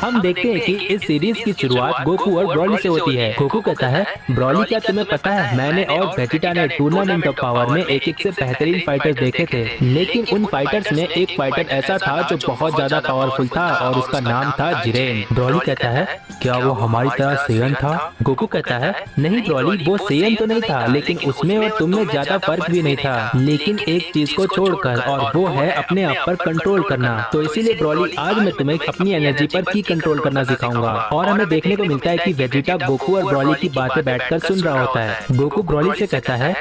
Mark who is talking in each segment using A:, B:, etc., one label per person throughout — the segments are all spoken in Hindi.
A: हम देखते हैं कि इस सीरीज की शुरुआत गोकू और ब्रॉली से होती है। गोकू कहता है, ब्रॉली क्या तुम्हें पता है, मैंने और वेजिटा ने टूर्नामेंट ऑफ पावर में एक से बेहतरीन फाइटर्स देखे थे, लेकिन उन फाइटर्स में एक फाइटर ऐसा था जो बहुत ज्यादा पावरफुल था और उसका नाम था जिरेन। ब्रॉली कहता है, क्या वो हमारी तरह सेयन था? गोकू कहता है, नहीं ब्रॉली, वो सेयन तो नहीं था, लेकिन उसमें और तुम में ज्यादा फर्क भी नहीं था, लेकिन एक चीज को छोड़कर, और वो है अपने आप पर कंट्रोल करना। तो इसीलिए ब्रॉली, आज मैं तुम्हें अपनी एनर्जी पर की कंट्रोल करना सिखाऊंगा। और हमें देखने को मिलता है कि वेजिटा गोकू और ब्रॉली की बातें बैठकर सुन रहा होता है। गोकू ब्रॉली से कहता है,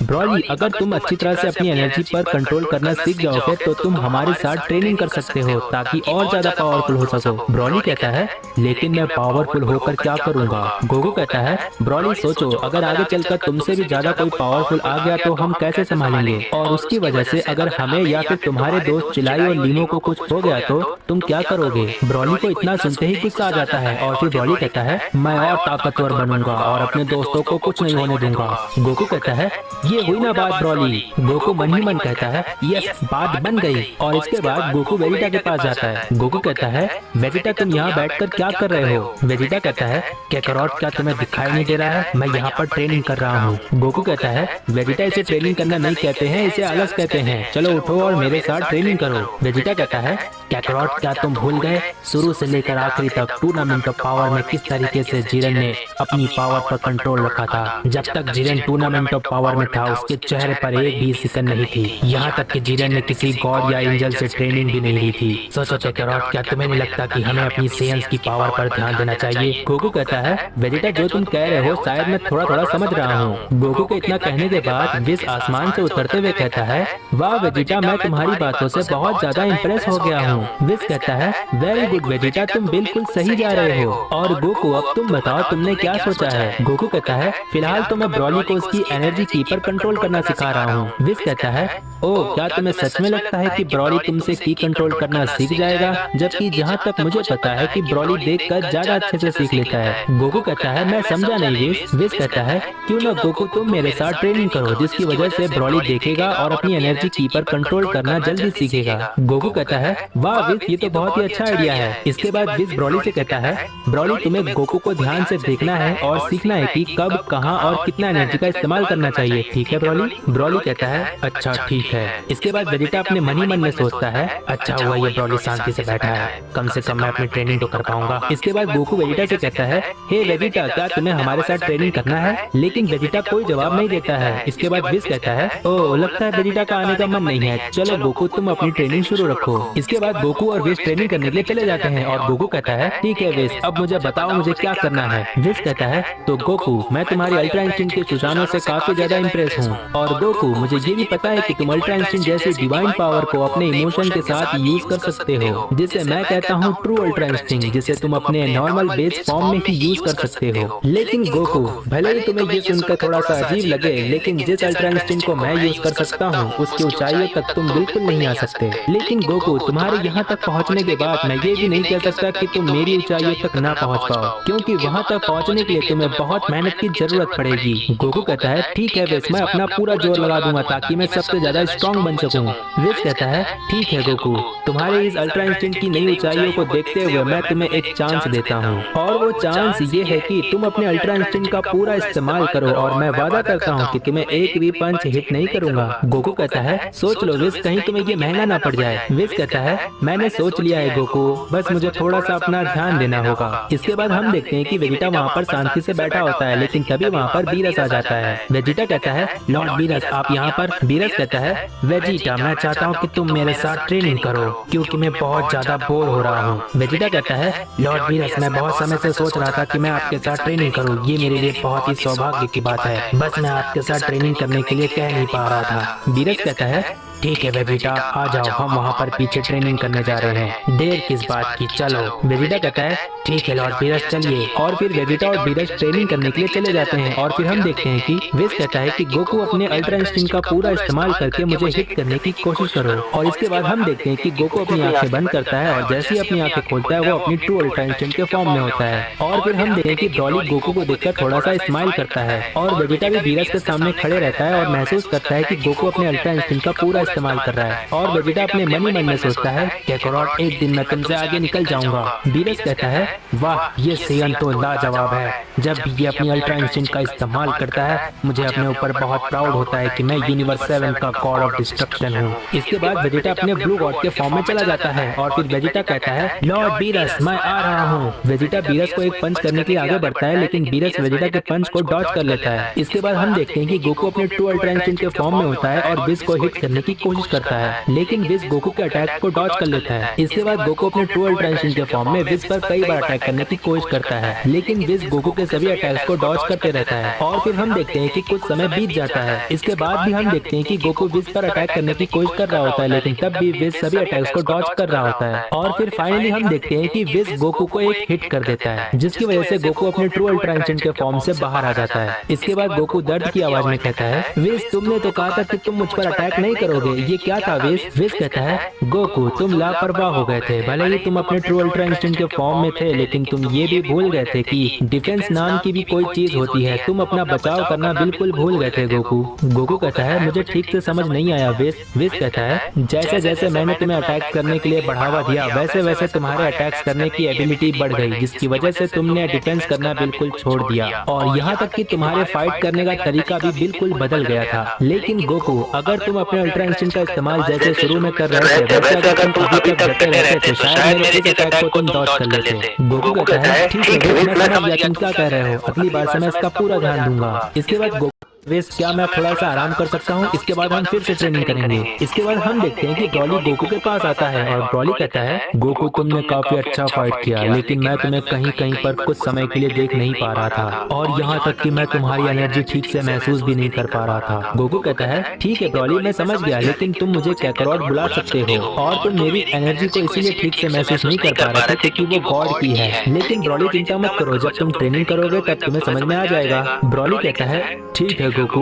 A: ब्रॉली, अगर तुम अच्छी तरह से अपनी एनर्जी पर कंट्रोल करना सीख जाओगे तो तुम हमारे साथ ट्रेनिंग कर सकते हो ताकि और ज्यादा पावरफुल हो सको। ब्रॉली कहता है, लेकिन मैं पावरफुल होकर क्या करूंगा? गोकू कहता है, ब्रॉली सोचो, अगर आगे चलकर तुमसे भी ज्यादा कोई पावरफुल आ गया तो हम कैसे संभालेंगे? और उसकी वजह से अगर हमें या फिर तुम्हारे दोस्त चिलाई और लीमो को कुछ हो गया तो तुम क्या करोगे? ब्रॉली को इतना सुनते ही गुस्सा आ जाता है और फिर ब्रॉली कहता है, मैं और ताकतवर बनूंगा और अपने दोस्तों को कुछ नहीं होने दूंगा। गोकू कहता है, ये हुई ना बात ब्रॉली। गोकू मन ही मन कहता है, यस, बात बन गई। और इसके बाद गोकू वेजिटा के पास जाता है। गोकू कहता है, वेजिटा, तुम यहाँ बैठकर क्या कर रहे हो? वेजिटा कहता है, कैकरॉट, क्या तुम्हें दिखाई नहीं दे रहा है? मैं यहाँ पर ट्रेनिंग कर रहा हूँ। गोकू कहता है, वेजिटा, इसे ट्रेनिंग करना नहीं कहते हैं, इसे आलस कहते हैं। चलो उठो और मेरे साथ ट्रेनिंग करो। वेजिटा कहता है, कैकरॉट, क्या तुम भूल गए शुरू से लेकर आखिरी तक टूर्नामेंट ऑफ पावर में किस तरीके से जिरेन ने अपनी पावर पर कंट्रोल रखा था? जब तक जिरेन टूर्नामेंट ऑफ पावर में था उसके चेहरे पर एक भी सिकन नहीं थी, यहाँ तक कि जिरेन ने किसी गॉड या एंजल से ट्रेनिंग भी नहीं ली थी। सोचो कैकरॉट, क्या तुम्हें नहीं लगता कि हमें अपनी सेयंस की पावर पर ध्यान देना चाहिए? गोकू कहता है, वेजिटा, जो तुम कह रहे हो शायद मैं थोड़ा थोड़ा समझ रहा हूँ। गोकू के इतना कहने के बाद विश आसमान से उतरते हुए कहता है, वाह वेजिटा, मैं तुम्हारी बातों से बहुत ज्यादा इम्प्रेस हो गया हूँ। विश कहता है, वेरी गुड वेजिटा, तुम बिल्कुल सही जा रहे हो। और गोकू, अब तुम बताओ तुमने क्या सोचा है? गोकू कहता है, फिलहाल तो मैं ब्रॉली को उसकी एनर्जी की पर कंट्रोल करना सिखा रहा हूँ। विश कहता है, ओह, क्या तुम्हें सच में लगता है कि ब्रॉली तुमसे की कंट्रोल करना सीख जाएगा? जबकि जहाँ तक मुझे पता है कि ब्रॉली देखकर ज्यादा अच्छे से सीख लेता है। गोकू कहता है, मैं समझा नहीं विश। विश कहता है, क्यों ना गोकू, तुम मेरे साथ ट्रेनिंग करो, जिसकी वजह से ब्रॉली देखेगा और अपनी एनर्जी की पर कंट्रोल करना जल्दी सीखेगा। गोकू कहता है, वाह विश, ये तो बहुत ही अच्छा आइडिया है। इसके बाद विश ब्रॉली से कहता है, ब्रॉली, तुम्हें गोकू को ध्यान से देखना है और सीखना है कि कब, कहां और कितना एनर्जी का इस्तेमाल करना चाहिए, ठीक है ब्रॉली? ब्रॉली कहता है, अच्छा ठीक है। इसके बाद वेजिटा अपने मन ही मन में सोचता है, अच्छा हुआ ये ब्रॉली शांति से बैठा है, कम से कम मैं अपनी ट्रेनिंग तो कर पाऊंगा। इसके बाद गोकू वेजिटा से कहता है, हे वेजिटा, क्या तुम्हें हमारे साथ ट्रेनिंग करना है? लेकिन वेजिटा कोई जवाब नहीं देता है। इसके बाद विश कहता है, ओह, लगता है वेजिटा का आने का मन नहीं है, चलो गोकू, तुम अपनी ट्रेनिंग शुरू रखो। इसके बाद गोकू और विश ट्रेनिंग करने के लिए चले जाते हैं और गोकू कहता है, ठीक है विश, अब मुझे बताओ मुझे क्या करना है? विश कहता है, तो गोकू, मैं तुम्हारी अल्ट्रा इंस्टिंक्ट के सुझावों से काफी ज्यादा इम्प्रेस हूँ, और गोकू, मुझे ये भी पता है कि तुम अल्ट्रा इंस्टिंक्ट जैसी डिवाइन पावर को अपने इमोशन के साथ यूज कर सकते हो, जिसे मैं कहता हूँ ट्रू अल्ट्रा इंस्टिंक्ट, जिसे तुम अपने नॉर्मल बेस फॉर्म में ही यूज कर सकते हो। लेकिन गोकू, भले ही तुम्हें ये सुनकर थोड़ा सा अजीब लगे, लेकिन जिस अल्ट्रा इंस्टिंक्ट को मैं यूज कर सकता हूँ उसकी ऊंचाइयों तक तुम बिल्कुल नहीं आ सकते। लेकिन गोकू, तुम्हारे यहाँ तक पहुँचने के बाद मैं ये भी नहीं कह सकता कि तुम मेरी ऊंचाइयों तक ना पहुँच पाओ, क्योंकि वहाँ तक पहुँचने के लिए तुम्हें बहुत मेहनत की जरूरत पड़ेगी। गोकू कहता है, ठीक है विश, मैं अपना पूरा जोर लगा दूंगा ताकि मैं सबसे ज्यादा स्ट्रॉन्ग बन सकूं। विश कहता है, ठीक है गोकू, तुम्हारे इस अल्ट्रा इंस्टिंक्ट की नई ऊंचाइयों को देखते हुए मैं तुम्हें एक चांस देता हूँ, और वो चांस ये है कि तुम अपने अल्ट्रा इंस्टिंक्ट का पूरा इस्तेमाल करो, और मैं वादा करता हूँ कि तुम्हें एक भी पंच हिट नहीं करूंगा। गोकू कहता है, सोच लो विश, कहीं तुम्हें ये महंगा ना पड़ जाए। विश कहता है, मैंने सोच लिया है गोकू, बस मुझे थोड़ा सा अपना ध्यान देना होगा। इसके बाद हम देखते हैं कि वेजिटा वहाँ पर शांति से बैठा होता है, लेकिन तभी वहाँ पर बीरस आ जाता है। वेजिटा कहता है, लॉर्ड बीरस, आप यहाँ पर? बीरस कहता है, वेजिटा, मैं चाहता हूँ कि तुम मेरे साथ ट्रेनिंग करो, क्योंकि मैं बहुत ज्यादा बोर हो रहा हूँ। वेजिटा कहता है, लॉर्ड बीरस, मैं बहुत समय से सोच रहा था कि मैं आपके साथ ट्रेनिंग करूँ, ये मेरे लिए बहुत ही सौभाग्य की बात है, बस मैं आपके साथ ट्रेनिंग करने के लिए कह नहीं पा रहा था। बीरस कहता है, ठीक है वेजिटा, आ जाओ, हम वहाँ पर पीछे ट्रेनिंग करने जा रहे हैं, देर किस बात की, चलो। वेजिटा कहता है, ठीक है लॉर्ड बीरस, चलिए। और फिर वेजिटा और बीरस ट्रेनिंग करने के लिए चले जाते हैं, और फिर हम देखते हैं कि विश कहता है कि गोकू, अपने अल्ट्रा इंस्टिंक्ट का पूरा इस्तेमाल करके मुझे हिट करने की कोशिश करो। और इसके बाद हम देखते हैं कि गोकू अपनी आंखें बंद करता है, और जैसे ही अपनी आंखें खोलता है वो अपनी ट्रू अल्ट्रा इंस्टिंक्ट के फॉर्म में होता है। और फिर हम देखते हैं कि ब्रॉली गोकू को देखकर थोड़ा सा स्माइल करता है, और वेजिटा भी बीरस के सामने खड़े रहता है और महसूस करता है कि गोकू अपने अल्ट्रा इंस्टिंक्ट का पूरा इस्तेमाल कर रहा है। और वेजिटा अपने मन ही मन में सोचता है काकारोट एक दिन मैं तुमसे आगे निकल जाऊंगा। बीरस कहता है वाह ये सेयन तो लाजवाब है, जब ये अपनी अल्ट्रा इंस्टिंक्ट का इस्तेमाल करता है मुझे अपने ऊपर बहुत प्राउड होता है कि मैं यूनिवर्स 7 का गॉड ऑफ डिस्ट्रक्शन हूँ। इसके बाद वेजिटा अपने ब्लू गॉड के फॉर्म में चला जाता है और फिर वेजिटा कहता है लॉर्ड बीरस मैं आ रहा हूँ। वेजिटा बीरस को एक पंच करने के लिए आगे बढ़ता है, लेकिन बीरस वेजिटा के पंच को डॉज कर लेता है। इसके बाद हम देखते हैं कि गोकू अपने ट्रू अल्ट्रा इंस्टिंक्ट के फॉर्म में होता है और विज को हिट करने की कोशिश करता है, लेकिन विज गोकू के अटैक को डॉज कर लेता है। इसके बाद गोकू अपने ट्रू अल्ट्रा इंस्टिंक्ट के फॉर्म में विज पर कई बार अटैक करने की कोशिश करता है, लेकिन विज गोकू के सभी अटैक्स को डॉज करते रहता है। और फिर हम देखते हैं कि कुछ समय बीत जाता है। इसके बाद भी हम देखते हैं कि गोकू विज पर अटैक करने की कोशिश कर रहा होता है, लेकिन तब भी विज सभी अटैक्स को डॉज कर रहा होता है। और फिर फाइनली हम देखते हैं कि विज गोकू को एक हिट कर देता है, जिसकी वजह से गोकू अपने ट्रू अल्ट्रा इंस्टिंक्ट के फॉर्म से बाहर आ जाता है। इसके बाद गोकू दर्द की आवाज में कहता है विज तुमने तो कहा था कि तुम मुझ पर अटैक नहीं करोगे, ये क्या था विज? विज कहता है गोकू तुम लापरवाह हो गए थे, भले ही तुम अपने ट्रू अल्ट्रा इंस्टिंक्ट के फॉर्म में थे, लेकिन तुम ये भी भूल गए थे कि डिफेंस नाम की भी कोई चीज होती है, तुम अपना बचाव करना बिल्कुल भूल गए थे गोकू। गोकू कहता है मुझे ठीक से समझ नहीं आया विज। विज कहता है जैसे जैसे मैंने तुम्हें अटैक करने के लिए बढ़ावा दिया वैसे वैसे तुम्हारे अटैक्स करने की एबिलिटी बढ़ गई, जिसकी वजह से तुमने डिफेंस करना बिल्कुल छोड़ दिया और यहाँ तक कि तुम्हारे फाइट करने का तरीका भी बिल्कुल बदल गया था। लेकिन गोकू अगर तुम अपने अल्ट्रा इंस्टिंक्ट का इस्तेमाल जैसे शुरू में कर रहे थे वैसे अगर तुम अभी तक करते रहते तो शायद मेरे इस अटैक को तुम डॉज कर लेते। गोकू कहता है ठीक है विज, मैं समझ गया तुम क्या कह रहे हो, अगली बार से मैं इसका पूरा ध्यान दूंगा। इसके बाद वेस क्या मैं थोड़ा सा आराम कर सकता हूँ, इसके बाद हम फिर से ट्रेनिंग करेंगे। इसके बाद हम देखते हैं कि ब्रॉली गोकू के पास आता है और ब्रॉली कहता है गोकू तुमने काफी अच्छा फाइट किया, लेकिन मैं तुम्हें कहीं कहीं पर कुछ समय के लिए देख नहीं पा रहा था और यहाँ तक कि मैं तुम्हारी एनर्जी ठीक से महसूस भी नहीं कर पा रहा था। गोकू कहता है ठीक है ब्रॉली मैं समझ गया, लेकिन तुम मुझे काकारोट बुला सकते हो और तुम मेरी एनर्जी को इसीलिए ठीक से महसूस नहीं कर पा रहे थे क्योंकि वो गॉड की है। लेकिन ब्रॉली चिंता मत करो, जब तुम ट्रेनिंग करोगे तब तुम्हें समझ में आ जाएगा। ब्रॉली कहता है ठीक है गोकू,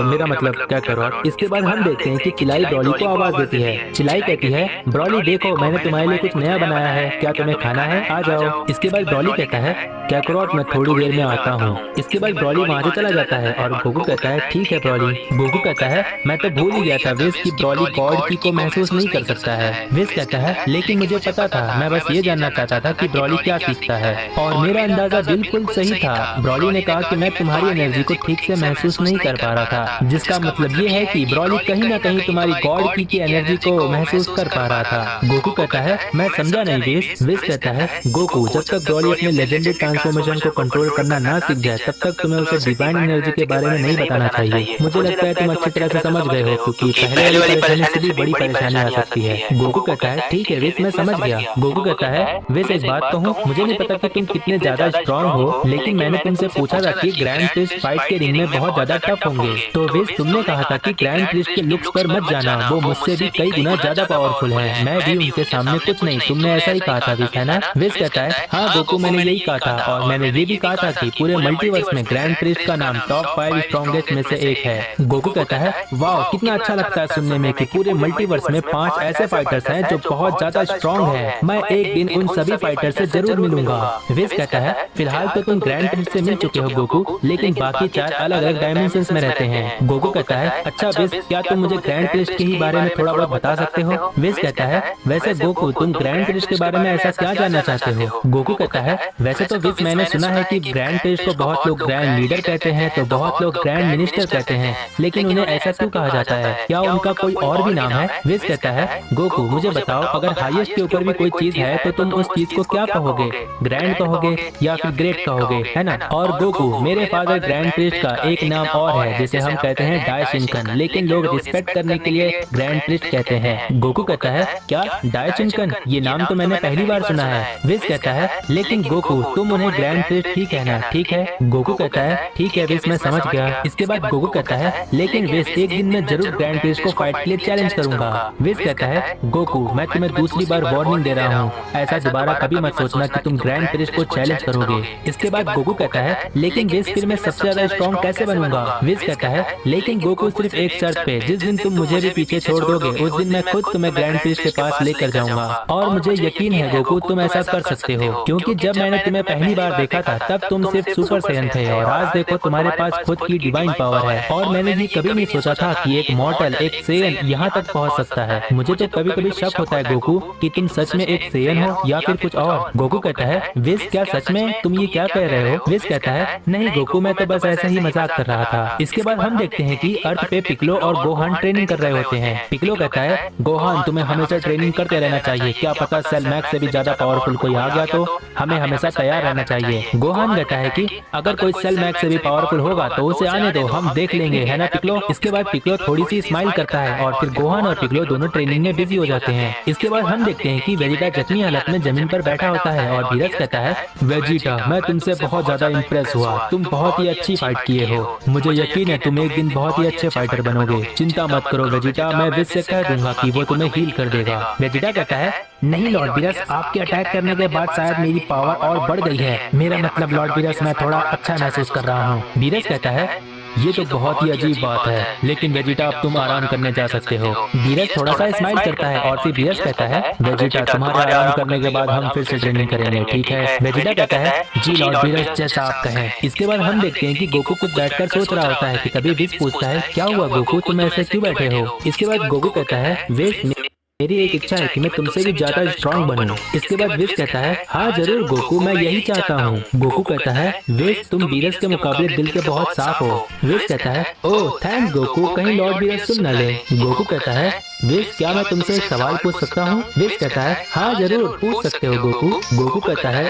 A: मेरा मतलब काकारोट। इसके बाद हम देखते हैं कि चिलाई ब्रॉली को आवाज देती है। चिलाई कहती है ब्रॉली देखो मैंने तुम्हारे लिए कुछ नया बनाया है, क्या तुम्हें खाना है, आ जाओ। इसके बाद ब्रॉली कहता है काकारोट मैं थोड़ी देर में आता हूँ। इसके बाद ब्रॉली वहाँ से चला जाता है और गोकू कहता है ठीक है ब्रॉली। गोकू कहता है मैं तो भूल ही गया था वेस की ब्रॉली गॉड की को महसूस नहीं कर सकता है। वेस कहता है लेकिन मुझे पता था, मैं बस ये जानना चाहता था कि ब्रॉली क्या सीखता है और मेरा अंदाजा बिल्कुल सही था। ब्रॉली ने कहा कि मैं तुम्हारी एनर्जी को ठीक से महसूस नहीं कर पा रहा था, जिसका मतलब ये है कि ब्रॉली कहीं ना कहीं तुम्हारी गॉड की एनर्जी को महसूस कर पा रहा था। गोकू कहता है मैं समझा नहीं वेस। वेस कहता है गोकू जब तक ब्रॉली अपने लेजेंडरी ट्रांसफॉर्मेशन को कंट्रोल करना ना सीख जाए तब तक तुम्हें उसे डिवाइन एनर्जी के बारे में नहीं बताना चाहिए। मुझे लगता है तुम अच्छी तरह से समझ गए हो क्योंकि पहले वाली परेशानी से भी बड़ी परेशानी आ सकती है। गोकू कहता है ठीक है वेस मैं समझ गया। गोकू कहता है वेस एक बात कहूँ, मुझे नहीं पता कि तुम कितने ज्यादा स्ट्रॉन्ग हो, लेकिन मैंने तुमसे पूछा था कि ग्रैंड प्रिस्ट फाइट के रिंग में बहुत ज्यादा टफ होंगे, तो वेस तुमने कहा था कि ग्रैंड प्रिस्ट के लुक्स पर मत जाना, वो मुझसे भी कई गुना ज्यादा पावरफुल है, मैं भी उनके सामने कुछ नहीं, तुमने ऐसा ही कहा था वेस है ना? वेस कहता है हाँ गोकू मैंने यही कहा था और मैंने ये भी कहा था कि पूरे मल्टीवर्स में ग्रैंड प्रिस्ट का नाम टॉप 5 स्ट्रॉन्गेस्ट में से एक है। गोकू कहता है वाह कितना अच्छा लगता है सुनने में कि पूरे मल्टीवर्स में 5 ऐसे फाइटर्स हैं जो बहुत ज्यादा स्ट्रॉन्ग हैं, मैं एक दिन उन सभी फाइटर से जरूर मिलूंगा। वेस कहता है फिलहाल तो तुम ग्रैंड प्रिस्ट से मिल चुके हो गोकू, लेकिन बाकी 4 अलग अलग डायमेंशंस में रहते हैं। गोकू कहता है अच्छा वेस क्या तुम मुझे ग्रैंड प्रिस्ट के ही बारे में थोड़ा बहुत बता सकते हो? वेस कहता है वैसे गोकू तुम ग्रैंड प्रिस्ट के बारे में ऐसा क्या जानना चाहते हो? गोकू कहता है वैसे तो वेस मैंने सुना है कि ग्रैंड प्रिस्ट को बहुत लोग ग्रैंड लीडर कहते हैं तो बहुत लोग ग्रैंड मिनिस्टर कहते हैं, लेकिन उन्हें ऐसा क्यों कहा जाता है, क्या उनका कोई और भी नाम है? वेस कहता है गोकू मुझे बताओ अगर हाईएस्ट के ऊपर भी कोई चीज है तो तुम उस चीज को क्या कहोगे, ग्रैंड कहोगे या फिर ग्रेट कहोगे, है ना? और गोकू मेरे फादर ग्रैंड प्रिस्ट का एक नाम और है जिसे हम कहते हैं डायशिनकन, लेकिन लोग रिस्पेक्ट करने के लिए ग्रैंड प्रिस्ट कहते हैं। गोकू कहता है क्या डायशिनकन, ये नाम तो मैंने पहली बार सुना है। वेस कहता है लेकिन गोकू तुम उन्हें ग्रैंड प्रिस्ट ही कहना, ठीक है? गोकू कहता है ठीक है वेस मैं समझ गया। इसके बाद गोकू कहता है लेकिन वेस एक दिन मैं जरूर ग्रैंड प्रिस्ट को फाइट के लिए चैलेंज करूंगा। वेस कहता है गोकू मैं तुम्हें दूसरी बार वार्निंग दे रहा हूँ, ऐसा दोबारा कभी मत सोचना कि तुम ग्रैंड प्रिस्ट को चैलेंज करोगे। इसके बाद गोकू कहता है लेकिन वेस फिर मैं सबसे ज्यादा स्ट्रॉन्ग कैसे बनूंगा? विज कहता है लेकिन गोकू सिर्फ एक शर्त पे, जिस दिन तुम मुझे भी पीछे छोड़ दोगे उस दिन मैं खुद तुम्हें ग्रैंड प्रिस्ट के पास लेकर जाऊंगा। और मुझे यकीन है गोकू तुम ऐसा कर सकते हो, क्योंकि जब मैंने तुम्हें पहली बार देखा था तब तुम सिर्फ सुपर सैयन थे और आज देखो तुम्हारे पास खुद की डिवाइन पावर है। और मैंने भी कभी नहीं सोचा था कि एक मॉर्टल एक सैयन यहाँ तक पहुँच सकता है। मुझे तो कभी कभी शक होता है गोकू कि तुम सच में एक सैयन हो या फिर कुछ और। गोकू कहता है विज क्या सच में तुम ये क्या कह रहे हो? विज कहता है नहीं गोकू मैं तो बस ऐसे ही मजाक कर रहा था। इसके बाद हम देखते हैं कि अर्थ पे पिकलो और गोहान ट्रेनिंग कर रहे होते हैं। पिकलो कहता है गोहान तुम्हें हमेशा ट्रेनिंग करते रहना चाहिए, क्या पता सेल मैक्स से भी ज्यादा पावरफुल कोई आ गया तो हमें हमेशा तैयार रहना चाहिए। गोहान कहता है कि अगर कोई सेल मैक्स से भी पावरफुल होगा तो उसे आने दो, हम देख लेंगे, है ना पिकलो। इसके बाद पिकलो थोड़ी सी स्माइल करता है और फिर गोहान और पिकलो दोनों ट्रेनिंग में बिजी हो जाते हैं। इसके बाद हम देखते हैं कि वेजिटा जख्मी हालत में जमीन पर बैठा होता है और धीरज कहता है वेजिटा मैं तुमसे बहुत ज्यादा इम्प्रेस हुआ, तुम बहुत ही अच्छी फाइट किए हो, मुझे यकीन है तुम एक दिन बहुत ही अच्छे फाइटर बनोगे। चिंता मत करो वेजिटा, मैं विज से कह दूंगा कि वो तुम्हें हील कर देगा। वेजिटा कहता है नहीं लॉर्ड बीरस, आपके अटैक करने के बाद शायद मेरी पावर और बढ़ गई है। मेरा मतलब लॉर्ड बीरस मैं थोड़ा अच्छा महसूस कर रहा हूँ। बीरस कहता है ये तो बहुत ही अजीब बात है, लेकिन वेजिटा अब तुम आराम करने जा सकते हो। धीरज थोड़ा सा स्माइल करता है और फिर धीरज कहता है वेजिटा तुम्हारे आराम करने के बाद हम फिर से ट्रेनिंग करेंगे, ठीक है? वेजिटा कहता है जी लॉर्ड धीरज जैसा आप कहें। इसके बाद हम देखते हैं कि गोकू कुछ बैठकर सोच रहा होता है कि तभी विज पूछता है क्या हुआ गोकू, तुम ऐसे क्यों बैठे हो? इसके बाद गोकू कहता है विज मेरी एक इच्छा है कि मैं तुमसे भी ज्यादा स्ट्रॉन्ग बनूं। इसके बाद विज कहता है हाँ जरूर गोकू, मैं यही चाहता हूँ। गोकू कहता है विज तुम बीरस के मुकाबले दिल के बहुत साफ हो। विज कहता है ओह थैंक्स गोकू, कहीं लॉर्ड बीरस सुन न ले। गोकू कहता है विज क्या मैं तुमसे एक सवाल पूछ सकता हूँ? विज कहता है हाँ जरूर पूछ सकते हो गोकू। गोकू कहता है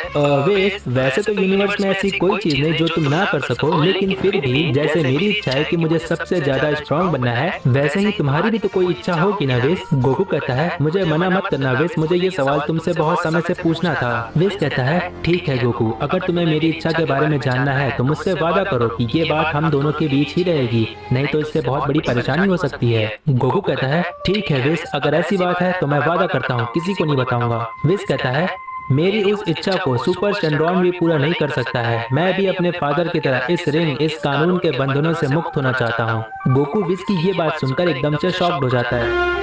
A: विज वैसे तो यूनिवर्स में ऐसी कोई चीज नहीं जो तुम ना कर सको, लेकिन फिर भी जैसे मेरी इच्छा है कि मुझे सबसे ज्यादा स्ट्रॉन्ग बनना है वैसे ही तुम्हारी भी तो कोई इच्छा होगी ना विज। गोकू कहता है मुझे मना मत करना विज, मुझे ये सवाल तुमसे बहुत समय से पूछना था। विज कहता है ठीक है गोकू, अगर तुम्हें मेरी इच्छा के बारे में जानना है तो मुझसे वादा करो कि ये बात हम दोनों के बीच ही रहेगी, नहीं तो इससे बहुत बड़ी परेशानी हो सकती है। गोकू कहता है ठीक है विज, अगर ऐसी बात है तो मैं वादा करता हूँ किसी को नहीं बताऊंगा। विज कहता है मेरी उस इच्छा को सुपर शेनरॉन भी पूरा नहीं कर सकता है, मैं भी अपने फादर की तरह इस रिंग इस कानून के बंधनों से मुक्त होना चाहता हूँ। गोकू विज की ये बात सुनकर एकदम से शॉक्ड हो जाता है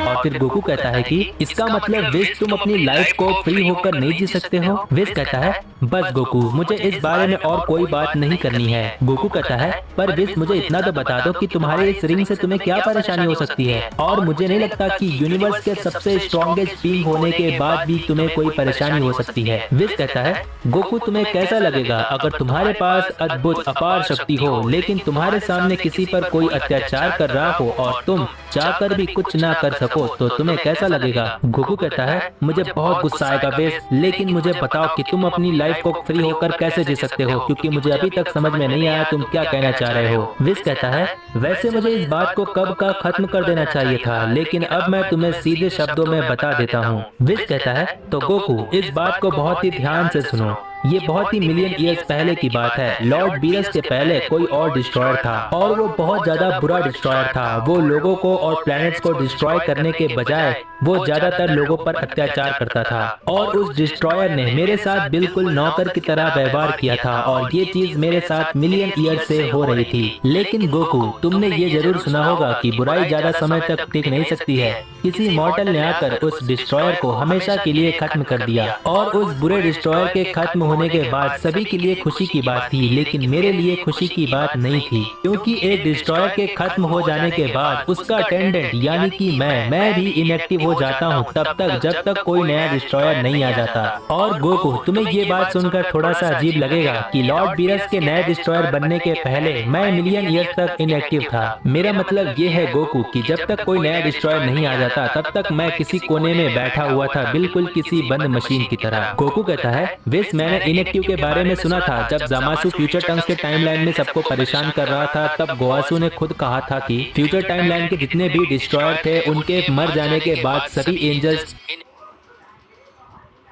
A: और फिर गोकू कहता है कि इसका मतलब विज तुम अपनी लाइफ को फ्री होकर नहीं जी सकते हो। विज कहता है बस गोकू मुझे इस बारे में और कोई बात नहीं करनी है। गोकू कहता है पर विज मुझे इतना तो बता दो कि तुम्हारे इस रिंग से तुम्हें क्या परेशानी हो सकती है, और मुझे नहीं लगता कि यूनिवर्स के सबसे स्ट्रॉन्गेस्ट बीइंग होने के बाद भी तुम्हें कोई परेशानी हो सकती है। विज कहता है गोकू तुम्हें कैसा लगेगा अगर तुम्हारे पास अद्भुत अपार शक्ति हो लेकिन तुम्हारे सामने किसी पर कोई अत्याचार कर रहा हो और तुम चाहकर भी कुछ ना कर सको तो तुम्हें कैसा लगेगा? गोकू कहता है मुझे बहुत गुस्सा आएगा विज, लेकिन मुझे बताओ कि तुम अपनी लाइफ को फ्री होकर कैसे जी सकते हो, क्योंकि मुझे अभी तक समझ में नहीं आया तुम क्या कहना चाह रहे हो। विज कहता है वैसे मुझे इस बात को कब का खत्म कर देना चाहिए था, लेकिन अब मैं तुम्हें सीधे शब्दों में बता देता हूँ। विज कहता है तो गोकू इस बात को बहुत ही ध्यान से सुनो, ये बहुत ही मिलियन ईयर्स पहले की बात है। लॉर्ड बीरस के पहले कोई और डिस्ट्रॉयर था और वो बहुत ज्यादा बुरा डिस्ट्रॉयर था। वो लोगों को और प्लैनेट्स को डिस्ट्रॉय करने के बजाय वो ज्यादातर लोगों पर अत्याचार करता था और उस डिस्ट्रॉयर ने मेरे साथ बिल्कुल नौकर की तरह व्यवहार किया था और ये चीज मेरे साथ मिलियन ईयर से हो रही थी। लेकिन गोकू तुमने ये जरूर सुना होगा कि बुराई ज्यादा समय तक टिक नहीं सकती है। किसी मॉर्टल ने आकर उस डिस्ट्रॉयर को हमेशा के लिए खत्म कर दिया और उस बुरे डिस्ट्रॉयर के खत्म होने के बाद सभी के लिए खुशी की बात थी, लेकिन मेरे लिए खुशी की बात नहीं थी, क्योंकि एक डिस्ट्रॉयर के खत्म हो जाने के बाद उसका अटेंडेंट यानी कि मैं भी इनएक्टिव हो जाता हूँ तब तक जब तक कोई नया डिस्ट्रॉयर नहीं आ जाता। और गोकू तुम्हें ये बात सुनकर थोड़ा सा अजीब लगेगा कि लॉर्ड बीरस के नए डिस्ट्रॉयर बनने के पहले मैं मिलियन ईयर तक इनएक्टिव था। मेरा मतलब ये है गोकू कि जब तक कोई नया डिस्ट्रॉयर नहीं आ जाता तब तक मैं किसी कोने में बैठा हुआ था, बिल्कुल किसी बंद मशीन की तरह। गोकू कहता है विस मैंने इनएक्टिव के बारे में सुना था। जब जामासु फ्यूचर टर्म्स के टाइमलाइन में सबको परेशान कर रहा था तब गोआसु ने खुद कहा था कि फ्यूचर टाइमलाइन के जितने भी डिस्ट्रॉयर थे उनके मर जाने के बाद सभी एंजल्स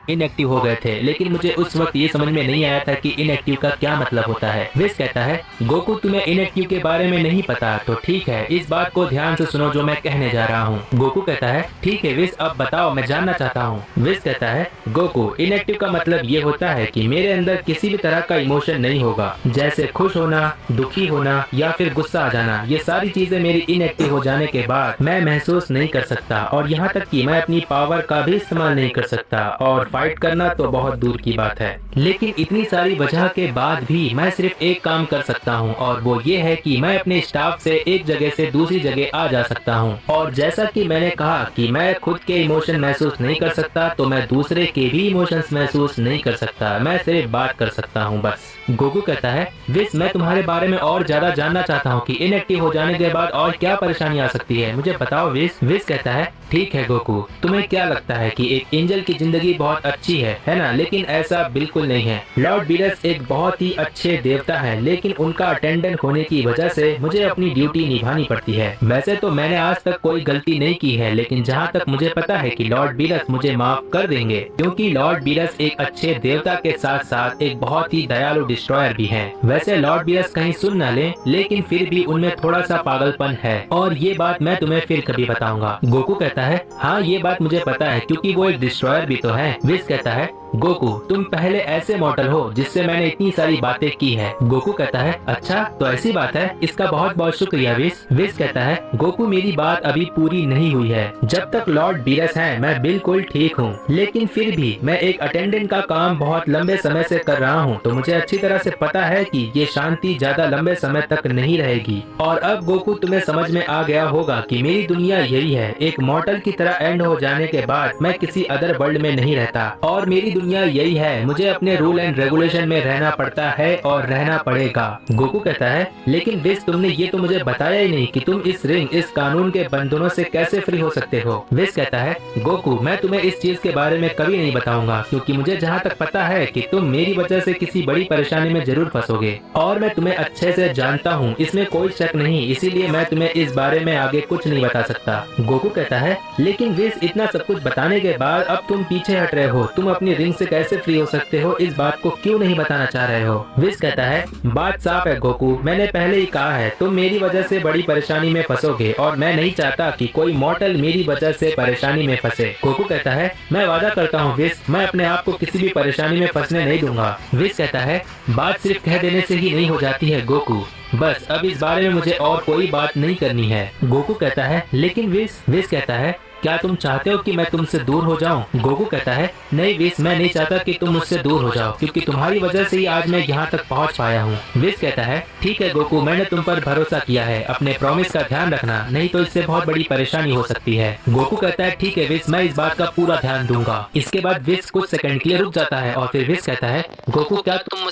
A: इनएक्टिव हो गए थे, लेकिन मुझे उस वक्त ये समझ में नहीं आया था कि इनएक्टिव का क्या मतलब होता है। विस कहता है, गोकू तुम्हें इनएक्टिव के बारे में नहीं पता, तो ठीक है, इस बात को ध्यान से सुनो जो मैं कहने जा रहा हूँ। गोकू कहता है, ठीक है विस, अब बताओ, मैं जानना चाहता हूँ। विस कहता है, गोकू इनएक्टिव का मतलब ये होता है कि मेरे अंदर किसी भी तरह का इमोशन नहीं होगा, जैसे खुश होना, दुखी होना या फिर गुस्सा आ जाना। ये सारी चीजें मेरी इनएक्टिव हो जाने के बाद मैं महसूस नहीं कर सकता, और यहाँ तक कि मैं अपनी पावर का भी इस्तेमाल नहीं कर सकता, और फाइट करना तो बहुत दूर की बात है। लेकिन इतनी सारी वजह के बाद भी मैं सिर्फ एक काम कर सकता हूँ, और वो ये है कि मैं अपने स्टाफ से एक जगह से दूसरी जगह आ जा सकता हूँ। और जैसा कि मैंने कहा कि मैं खुद के इमोशन महसूस नहीं कर सकता, तो मैं दूसरे के भी इमोशंस महसूस नहीं कर सकता, मैं सिर्फ बात कर सकता हूँ बस। गोकू कहता है, विस मैं तुम्हारे बारे में और ज्यादा जानना चाहता हूँ कि इनएक्टिव हो जाने के बाद और क्या परेशानी आ सकती है, मुझे बताओ विस। विस कहता है, ठीक है गोकू, तुम्हें क्या लगता है कि एक एंजल की जिंदगी बहुत अच्छी है ना? लेकिन ऐसा बिल्कुल नहीं है। लॉर्ड बीरस एक बहुत ही अच्छे देवता है, लेकिन उनका अटेंडेंट होने की वजह से मुझे अपनी ड्यूटी निभानी पड़ती है। वैसे तो मैंने आज तक कोई गलती नहीं की है, लेकिन जहाँ तक मुझे पता है कि लॉर्ड बीरस मुझे माफ कर देंगे, क्योंकि लॉर्ड बीरस एक अच्छे देवता के साथ साथ एक बहुत ही दयालु डिस्ट्रॉयर भी है। वैसे लॉर्ड बीरस कहीं सुन न ले, लेकिन फिर भी उनमें थोड़ा सा पागलपन है, और ये बात मैं तुम्हें फिर कभी बताऊंगा। गोकू कहता है, हाँ ये बात मुझे पता है, क्योंकि वो एक डिस्ट्रॉयर भी तो है। विस कहता है, गोकू तुम पहले ऐसे मॉडल हो जिससे मैंने इतनी सारी बातें की है। गोकू कहता है, अच्छा तो ऐसी बात है, इसका बहुत बहुत शुक्रिया विस। विस कहता है, गोकू मेरी बात अभी पूरी नहीं हुई है। जब तक लॉर्ड बीरस हैं मैं बिल्कुल ठीक हूँ, लेकिन फिर भी मैं एक अटेंडेंट का काम बहुत लंबे समय से कर रहा हूँ, तो मुझे अच्छी तरह से पता है कि ये शांति ज्यादा लंबे समय तक नहीं रहेगी। और अब गोकू तुम्हें समझ में आ गया होगा कि मेरी दुनिया यही है, एक मॉडल की तरह एंड हो जाने के बाद मैं किसी अदर वर्ल्ड में नहीं रहता, और मेरी दुनिया यही है, मुझे अपने रूल एंड रेगुलेशन में रहना पड़ता है और रहना पड़ेगा। गोकू कहता है, लेकिन विस तुमने ये तो मुझे बताया ही नहीं कि तुम इस रिंग, इस कानून के बंधनों से कैसे फ्री हो सकते हो। विस कहता है, गोकू मैं तुम्हें इस चीज के बारे में कभी नहीं बताऊंगा, क्योंकि मुझे जहाँ तक पता है कि तुम मेरी वजह से किसी बड़ी परेशानी में जरूर फंसोगे, और मैं तुम्हें अच्छे से जानता हूँ, इसमें कोई शक नहीं, इसीलिए मैं तुम्हें इस बारे में आगे कुछ नहीं बता सकता। गोकू कहता है, लेकिन विस इतना सब कुछ बताने के बाद अब तुम पीछे हट रहे हो, तुम अपनी रिंग से कैसे फ्री हो सकते हो, इस बात को क्यों नहीं बताना चाह रहे हो। विस कहता है, बात साफ है गोकू, मैंने पहले ही कहा है, तुम मेरी वजह से बड़ी परेशानी में फंसोगे, और मैं नहीं चाहता कि कोई मॉर्टल मेरी वजह से परेशानी में फंसे। गोकू कहता है, मैं वादा करता हूँ विस, मैं अपने आप को किसी भी परेशानी में फंसने नहीं दूंगा। विस कहता है, बात सिर्फ कह देने से ही नहीं हो जाती है गोकू, बस अब इस बारे में मुझे और कोई बात नहीं करनी है। गोकू कहता है, लेकिन विस कहता है, क्या तुम चाहते हो कि मैं तुमसे दूर हो जाऊं? गोकू कहता है, नहीं विस, मैं नहीं चाहता कि तुम मुझसे दूर हो जाओ, क्योंकि तुम्हारी वजह से ही आज मैं यहाँ तक पहुँच पाया हूँ। विस कहता है, ठीक है गोकू, मैंने तुम पर भरोसा किया है, अपने प्रॉमिस का ध्यान रखना, नहीं तो इससे बहुत बड़ी परेशानी हो सकती है। गोकू कहता है, ठीक है विस, मैं इस बात का पूरा ध्यान दूंगा। इसके बाद विस कुछ सेकंड के लिए रुक जाता है, और फिर विस कहता है, गोकू क्या तुम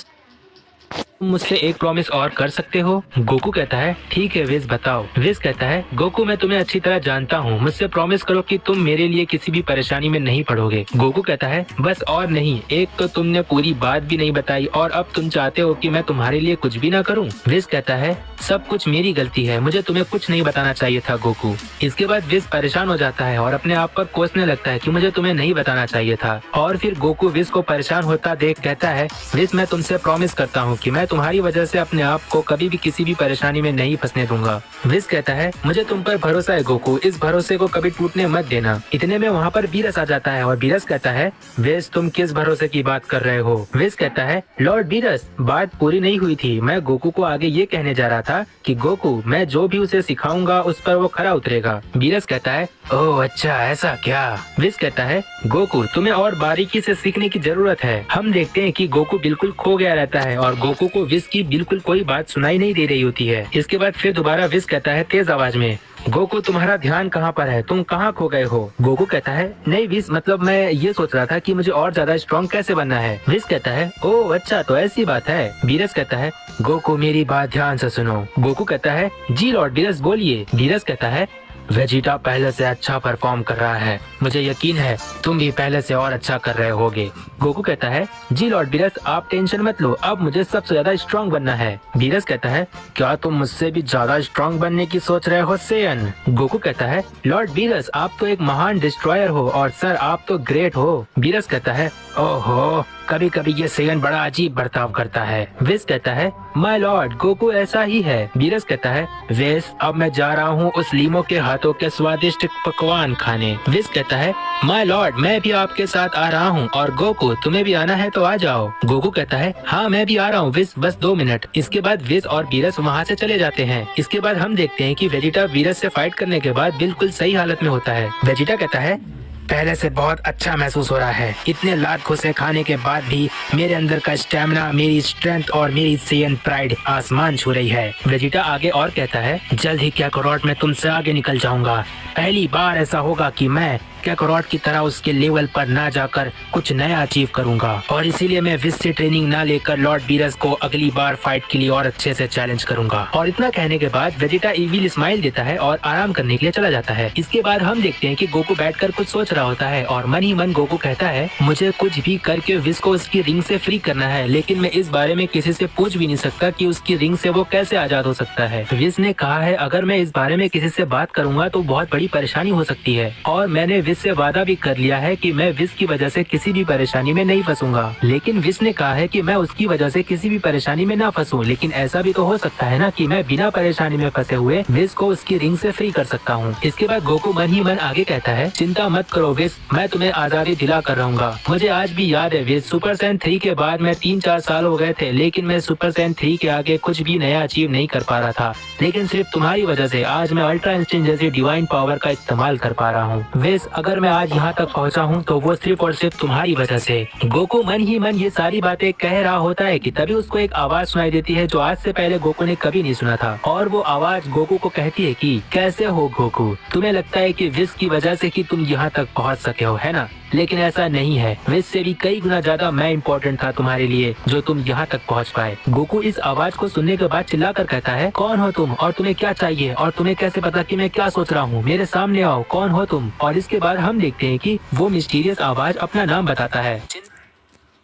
A: मुझसे एक प्रॉमिस और कर सकते हो? गोकू कहता है, ठीक है विस बताओ। विस कहता है, गोकू मैं तुम्हें अच्छी तरह जानता हूँ, मुझसे प्रॉमिस करो कि तुम मेरे लिए किसी भी परेशानी में नहीं पड़ोगे। गोकू कहता है, बस और नहीं, एक तो तुमने पूरी बात भी नहीं बताई, और अब तुम चाहते हो कि मैं तुम्हारे लिए कुछ भी ना करूँ। विस कहता है, सब कुछ मेरी गलती है, मुझे तुम्हें कुछ नहीं बताना चाहिए था गोकू। इसके बाद विस परेशान हो जाता है और अपने आप पर कोसने लगता है कि मुझे तुम्हें नहीं बताना चाहिए था। और फिर गोकू विस को परेशान होता देख कहता है, विस मैं तुमसे प्रॉमिस करता हूँ कि मैं तुम्हारी वजह से अपने आप को कभी भी किसी भी परेशानी में नहीं फंसने दूंगा। विस कहता है, मुझे तुम पर भरोसा है गोकू, इस भरोसे को कभी टूटने मत देना। इतने में वहाँ पर बीरस आ जाता है, और बीरस कहता है, विस तुम किस भरोसे की बात कर रहे हो? विस कहता है, लॉर्ड बीरस बात पूरी नहीं हुई थी, मैं गोकू को आगे ये कहने जा रहा था कि गोकू मैं जो भी उसे सिखाऊंगा उस पर वो खरा उतरेगा। बीरस कहता है, ओह अच्छा ऐसा क्या? विस कहता है, गोकू तुम्हें और बारीकी से सीखने की जरूरत है। हम देखते हैं कि गोकू बिल्कुल खो गया रहता है, और गोकू को विस की बिल्कुल कोई बात सुनाई नहीं दे रही होती है। इसके बाद फिर दोबारा विस कहता है तेज आवाज में, गोकू तुम्हारा ध्यान कहाँ पर है, तुम कहाँ खो गए हो? गोकू कहता है, नहीं विस, मतलब मैं ये सोच रहा था कि मुझे और ज्यादा स्ट्रॉन्ग कैसे बनना है। विस कहता है, ओह अच्छा तो ऐसी बात है। बीरस कहता है, गोकू मेरी बात ध्यान से सुनो। गोकू कहता है, जी लॉर्ड बीरस बोलिए। बीरस कहता है, वेजिटा पहले से अच्छा परफॉर्म कर रहा है, मुझे यकीन है तुम भी पहले से और अच्छा कर रहे होगे। गोकू कहता है, जी लॉर्ड बीरस, आप टेंशन मत लो, अब मुझे सबसे ज्यादा स्ट्रॉन्ग बनना है। बीरस कहता है, क्या तुम मुझसे भी ज्यादा स्ट्रॉन्ग बनने की सोच रहे हो सेयन? गोकू कहता है, लॉर्ड बीरस, आप तो एक महान डिस्ट्रॉयर हो और सर आप तो ग्रेट हो। बीरस कहता है, ओहो, कभी कभी ये सेयन बड़ा अजीब बर्ताव करता है। विस कहता है, माय लॉर्ड, गोकू ऐसा ही है। बीरस कहता है, विस, अब मैं जा रहा हूँ उस लीमो के हाथों के स्वादिष्ट पकवान खाने। विस कहता है, माय लॉर्ड, मैं भी आपके साथ आ रहा हूँ, और गोकू तुम्हें भी आना है तो आ जाओ। गोकू कहता है, हाँ मैं भी आ रहा हूँ विस, बस 2 मिनट। इसके बाद विस और बीरस वहाँ से चले जाते हैं। इसके बाद हम देखते हैं कि वेजिटा बीरस से फाइट करने के बाद बिल्कुल सही हालत में होता है। वेजिटा कहता है, पहले से बहुत अच्छा महसूस हो रहा है। इतने लात घुसे खाने के बाद भी मेरे अंदर का स्टैमिना, मेरी स्ट्रेंथ और मेरी सेयन प्राइड आसमान छू रही है। वेजिटा आगे और कहता है, जल्द ही काकारोट में तुमसे आगे निकल जाऊंगा। पहली बार ऐसा होगा कि मैं काकारोट की तरह उसके लेवल पर ना जाकर कुछ नया अचीव करूंगा, और इसीलिए मैं विस से ट्रेनिंग ना लेकर लॉर्ड बीरस को अगली बार फाइट के लिए और अच्छे से चैलेंज करूंगा। और इतना कहने के बाद वेजिटा इविल स्माइल देता है और आराम करने के लिए चला जाता है। इसके बाद हम देखते हैं कि गोकू बैठकर कुछ सोच रहा होता है और मन ही मन गोकू कहता है, मुझे कुछ भी करके विस को उसकी रिंग से फ्री करना है, लेकिन मैं इस बारे में किसी से पूछ भी नहीं सकता कि उसकी रिंग से वो कैसे आजाद हो सकता है। विस ने कहा है, अगर मैं इस बारे में किसी से बात करूंगा तो बहुत बड़ी परेशानी हो सकती है, और मैंने विस से वादा भी कर लिया है कि मैं विस की वजह से किसी भी परेशानी में नहीं फंसूंगा। लेकिन विस ने कहा है कि मैं उसकी वजह से किसी भी परेशानी में ना फंसूं, लेकिन ऐसा भी तो हो सकता है ना कि मैं बिना परेशानी में फंसे हुए विस को उसकी रिंग से फ्री कर सकता हूँ। इसके बाद गोकू मन ही मन आगे कहता है, चिंता मत करो विस, मैं तुम्हें आजादी दिला कर रहूंगा। मुझे आज भी याद है विस, सुपर सैयन 3 के बाद मैं 3-4 साल हो गए थे, लेकिन मैं सुपर सैयन 3 के आगे कुछ भी नया अचीव नहीं कर पा रहा था, लेकिन सिर्फ तुम्हारी वजह से आज मैं अल्ट्रा इंस्टिंक्ट जैसी डिवाइन पावर का इस्तेमाल कर पा रहा हूँ। विस, अगर मैं आज यहाँ तक पहुँचा हूँ तो वो सिर्फ और सिर्फ तुम्हारी वजह से। गोकू मन ही मन ये सारी बातें कह रहा होता है कि तभी उसको एक आवाज सुनाई देती है जो आज से पहले गोकू ने कभी नहीं सुना था, और वो आवाज गोकू को कहती है कि कैसे हो गोकू, तुम्हें लगता है कि विस की वजह से कि तुम यहाँ तक पहुँच सके हो, है ना? लेकिन ऐसा नहीं है, विस से भी कई गुना ज्यादा मैं इम्पोर्टेंट था तुम्हारे लिए जो तुम यहाँ तक पहुँच पाए। गोकू इस आवाज को सुनने के बाद चिल्लाकर कहता है, कौन हो तुम और तुम्हें क्या चाहिए, और तुम्हें कैसे पता कि मैं क्या सोच रहा हूँ? मेरे सामने आओ, कौन हो तुम? और इसके बाद हम देखते हैं कि वो मिस्टीरियस आवाज अपना नाम बताता है।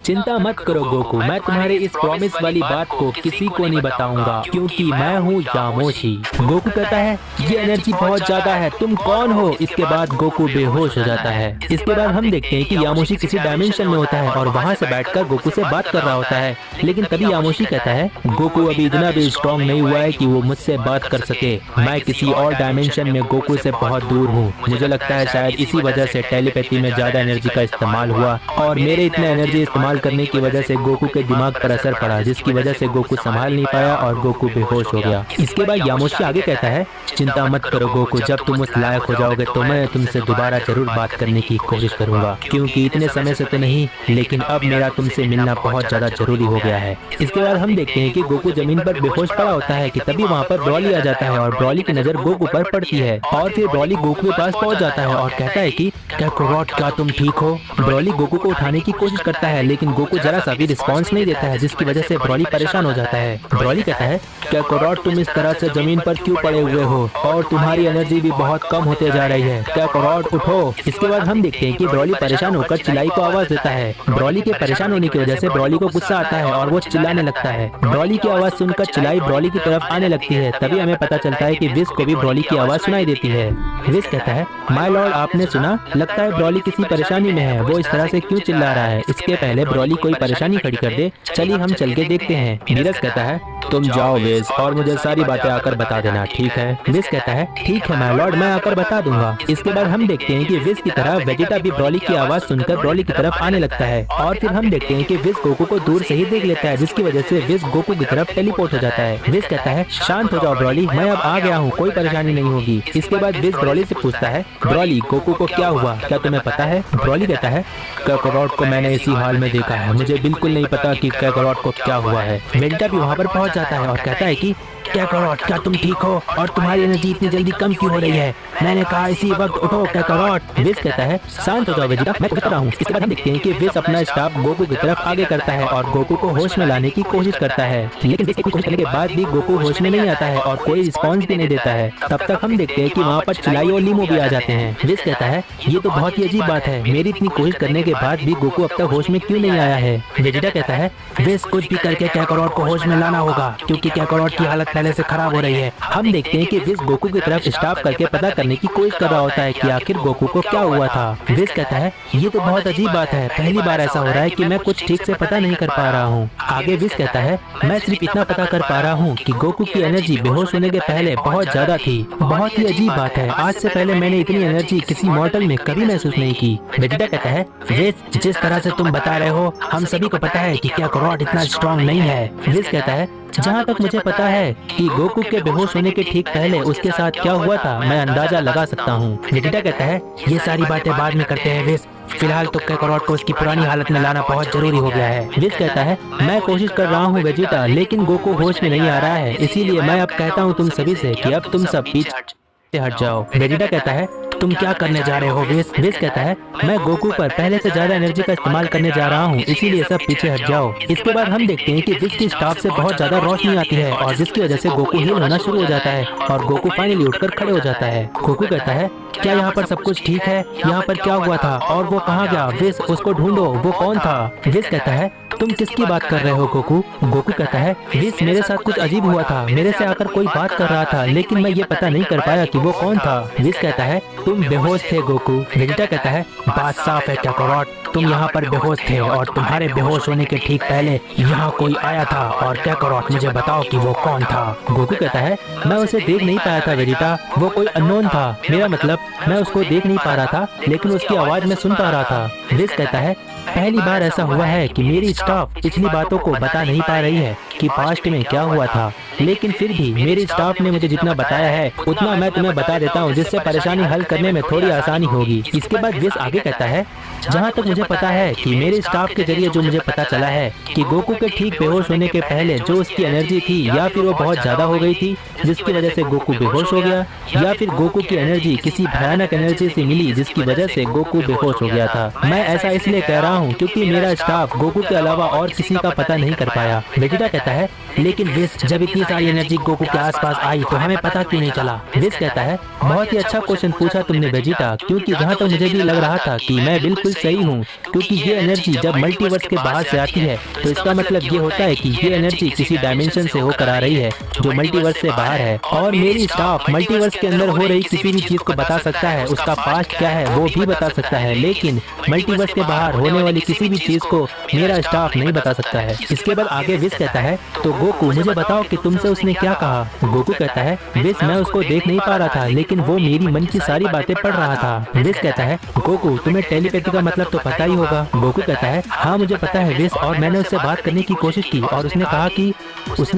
A: चिंता मत करो गोकू, मैं तुम्हारे इस प्रॉमिस वाली बात को किसी को नहीं बताऊंगा, क्योंकि मैं हूँ यामोशी। गोकू कहता है, ये एनर्जी बहुत ज्यादा है, तुम कौन हो? इसके बाद गोकू बेहोश हो जाता है। इसके बाद हम देखते हैं कि यामोशी किसी डायमेंशन में होता है और वहाँ से बैठकर गोकू से बात कर रहा होता है, लेकिन तभी यामोशी कहता है, गोकू अभी इतना भी स्ट्रॉन्ग नहीं हुआ है कि वो मुझसे बात कर सके। मैं किसी और डायमेंशन में गोकू से बहुत दूर हूँ। मुझे लगता है शायद इसी वजह से टेलीपैथी में ज्यादा एनर्जी का इस्तेमाल हुआ, और मेरे इतना एनर्जी इस्तेमाल करने की वजह से गोकू के दिमाग पर असर पड़ा, जिसकी वजह से गोकू संभाल नहीं पाया और गोकू बेहोश हो गया। इसके बाद यामोशी आगे कहता है, चिंता मत करो गोकू, जब तुम उस लायक हो जाओगे तो मैं तुमसे दोबारा जरूर बात करने की कोशिश करूंगा, क्योंकि इतने समय से तो नहीं, लेकिन अब मेरा तुमसे मिलना बहुत ज्यादा जरूरी हो गया है। इसके बाद हम देखते हैं कि गोकू जमीन पर बेहोश पड़ा होता है कि तभी वहाँ पर ब्रॉली आ जाता है और ब्रॉली की नजर गोकू पर पड़ती है, और फिर ब्रॉली गोकू के पास पहुँच जाता है और कहता है कि काकारोट, क्या तुम ठीक हो? ब्रॉली गोकू को उठाने की कोशिश करता है, लेकिन गोकू जरा सा भी रिस्पॉन्स नहीं देता है, जिसकी वजह से ब्रॉली परेशान हो जाता है। ब्रॉली कहता है, काकारोट, तुम इस तरह से जमीन पर क्यों पड़े हुए हो, और तुम्हारी एनर्जी भी बहुत कम होते जा रही है, काकारोट उठो। इसके बाद हम देखते हैं कि ब्रॉली परेशान होकर चिल्लाई को आवाज देता है। ब्रॉली के परेशान होने की वजह से ब्रॉली को गुस्सा आता है और वो चिल्लाने लगता है। ब्रॉली की आवाज सुनकर चिल्लाई ब्रॉली की तरफ आने लगती है। तभी हमें पता चलता है कि विस को भी ब्रॉली की आवाज सुनाई देती है। विस कहता है, माय लॉर्ड, आपने सुना? लगता है ब्रॉली किसी परेशानी में है, वो इस तरह से क्यों चिल्ला रहा है? इसके पहले ब्रॉली कोई परेशानी खड़ी कर दे, चलिए हम चल के देखते हैं। बीरस कहता है, तुम जाओ विस, और मुझे सारी बातें आकर बता देना, ठीक है? विस कहता है, ठीक है माय लॉर्ड, मैं आकर बता दूंगा। इसके बाद हम देखते हैं कि विस की तरह वेजिटा भी ब्रॉली की आवाज सुनकर ब्रॉली की तरफ आने लगता है, और फिर हम देखते हैं कि विस गोकू को दूर से ही देख लेता है, जिसकी वजह से विस गोकू की तरफ टेलीपोर्ट हो जाता है। विस कहता है, शांत हो जाओ ब्रॉली, मैं अब आ गया हूँ, कोई परेशानी नहीं होगी। इसके बाद विस ब्रॉली से पूछता है, ब्रॉली, गोकू को क्या हुआ, क्या तुम्हें पता है? ब्रॉली कहता है, काकारोट को मैंने इसी हाल में देखा है, मुझे बिल्कुल नहीं पता कि काकारोट को क्या हुआ है। वेजिटा भी वहाँ पर पहुँच पहुंच जाता है और कहता है कि कैकरोट, क्या तुम ठीक हो और तुम्हारी एनर्जी इतनी जल्दी कम क्यों हो रही है? मैंने कहा इसी वक्त उठो कैकरोट। विस कहता है शांत हो जाओ वेजिटा, मैं उठ रहा हूँ। इसके बाद हम देखते हैं कि विस अपना स्टाफ गोकू की तरफ आगे करता है और गोकू को होश में लाने की कोशिश करता है, लेकिन विस की कोशिश करने के बाद भी गोकू होश में नहीं आता है और कोई रिस्पॉन्स भी नहीं देता है। तब तक हम देखते हैं कि वहाँ पर चिलाई और लीमो भी आ जाते हैं। विस कहता है ये तो बहुत ही अजीब बात है, मेरी इतनी कोशिश करने के बाद भी गोकू अब तक होश में क्यों नहीं आया है? वेजिटा कहता है विस कुछ भी करके कैकरोट को होश में लाना होगा क्योंकि कैकरोट की हालत पहले से खराब हो रही है। हम देखते हैं कि विस गोकू की तरफ स्टॉप करके पता करने की कोशिश कर रहा होता है कि आखिर गोकू को क्या हुआ था। विस कहता है ये तो बहुत अजीब बात है, पहली बार ऐसा हो रहा है कि मैं कुछ ठीक से पता नहीं कर पा रहा हूँ। आगे विस कहता है मैं सिर्फ इतना पता कर पा रहा हूँ कि गोकू की एनर्जी बेहोश होने के पहले बहुत ज्यादा थी। बहुत ही अजीब बात है, आज से पहले मैंने इतनी एनर्जी किसी मॉर्टल में कभी महसूस नहीं की। वेजिटा कहता है विस जिस तरह से तुम बता रहे हो हम सभी को पता है कि कैकरोट इतना स्ट्रॉन्ग नहीं है। विस कहता है जहाँ तक मुझे पता है कि गोकू के बेहोश होने के ठीक पहले उसके साथ क्या हुआ था मैं अंदाजा लगा सकता हूँ। वेजिटा कहता है ये सारी बातें बाद में करते हैं विस, फिलहाल तो कैकरोट को उसकी पुरानी हालत में लाना बहुत जरूरी हो गया है। विस कहता है मैं कोशिश कर रहा हूँ वेजिटा, लेकिन गोकू होश में नहीं आ रहा है, इसीलिए मैं अब कहता हूँ तुम सभी से कि अब तुम सब पीछे हट जाओ। वेजिटा कहता है तुम क्या करने जा रहे हो विस? विस कहता है मैं गोकू पर पहले से ज्यादा एनर्जी का इस्तेमाल करने जा रहा हूँ, इसीलिए सब पीछे हट जाओ। इसके बाद हम देखते हैं कि विस की स्टाफ से बहुत ज्यादा रोशनी आती है और जिसकी वजह से गोकू हील होना शुरू हो जाता है और गोकू फाइनली उठकर खड़े हो जाता है। गोकू कहता है क्या यहाँ पर सब कुछ ठीक है? यहाँ पर क्या हुआ था और वो कहाँ गया? विस उसको ढूंढो, वो कौन था? विस कहता है तुम किसकी बात कर रहे हो गोकू? गोकू कहता है विस मेरे साथ कुछ अजीब हुआ था, मेरे से आकर कोई बात कर रहा था लेकिन मैं ये पता नहीं कर पाया कि वो कौन था। विस कहता है तुम बेहोश थे गोकू। वेजिटा कहता है बात साफ है कैकरोट, तुम यहाँ पर बेहोश थे और तुम्हारे बेहोश होने के ठीक पहले यहाँ कोई आया था और कैकरोट मुझे बताओ कि वो कौन था। गोकू कहता है मैं उसे देख नहीं पाया था वेजिटा, वो कोई अननोन था, मेरा मतलब मैं उसको देख नहीं पा रहा था लेकिन उसकी आवाज में सुन पा रहा था। विस कहता है पहली बार ऐसा हुआ है कि मेरी स्टाफ पिछली बातों को बता नहीं पा रही है कि पास्ट में क्या हुआ था, लेकिन फिर भी मेरी स्टाफ ने मुझे जितना बताया है उतना मैं तुम्हें बता देता हूँ जिससे परेशानी हल करने में थोड़ी आसानी होगी। इसके बाद विस आगे कहता है जहाँ तक मुझे पता है कि मेरे स्टाफ के जरिए जो मुझे पता चला है कि गोकू के ठीक बेहोश होने के पहले जो उसकी एनर्जी थी या फिर वो बहुत ज्यादा हो गई थी जिसकी वजह से गोकू बेहोश हो गया, या फिर गोकू की एनर्जी किसी भयानक एनर्जी से मिली जिसकी वजह से गोकू बेहोश हो गया था। मैं ऐसा इसलिए कह रहा हूँ क्योंकि मेरा स्टाफ गोकू के अलावा और किसी का पता नहीं कर पाया। वेजिटा कहता है लेकिन विस जब इतनी सारी एनर्जी गोकू के आसपास आई तो हमें पता क्यों नहीं चला? विस कहता है बहुत ही अच्छा क्वेश्चन पूछा तुमने वेजिटा, क्योंकि जहाँ तक मुझे भी लग रहा था कि मैं बिल्कुल सही हूँ, क्योंकि ये एनर्जी जब मल्टीवर्स के बाहर से आती है तो इसका मतलब ये होता है कि ये एनर्जी किसी डायमेंशन से होकर आ रही है जो मल्टीवर्स से बाहर है, और मेरी स्टाफ मल्टीवर्स के अंदर हो रही किसी भी चीज को बता सकता है, उसका पास्ट क्या है वो भी बता सकता है, लेकिन मल्टीवर्स के बाहर होने वाली किसी भी चीज को मेरा स्टाफ नहीं बता सकता है। इसके बाद आगे विस कहता है तो गोकू मुझे बताओ कि तुमसे उसने क्या कहा? गोकू कहता है विस मैं उसको देख नहीं पा रहा था लेकिन वो मेरी मन की सारी बातें पढ़ रहा था। विस कहता है गोकू तुम्हें टेलीपैथी का मतलब तो पता ही होगा। गोकू कहता है हाँ मुझे पता है विस, और मैंने उससे बात करने की कोशिश की और उसने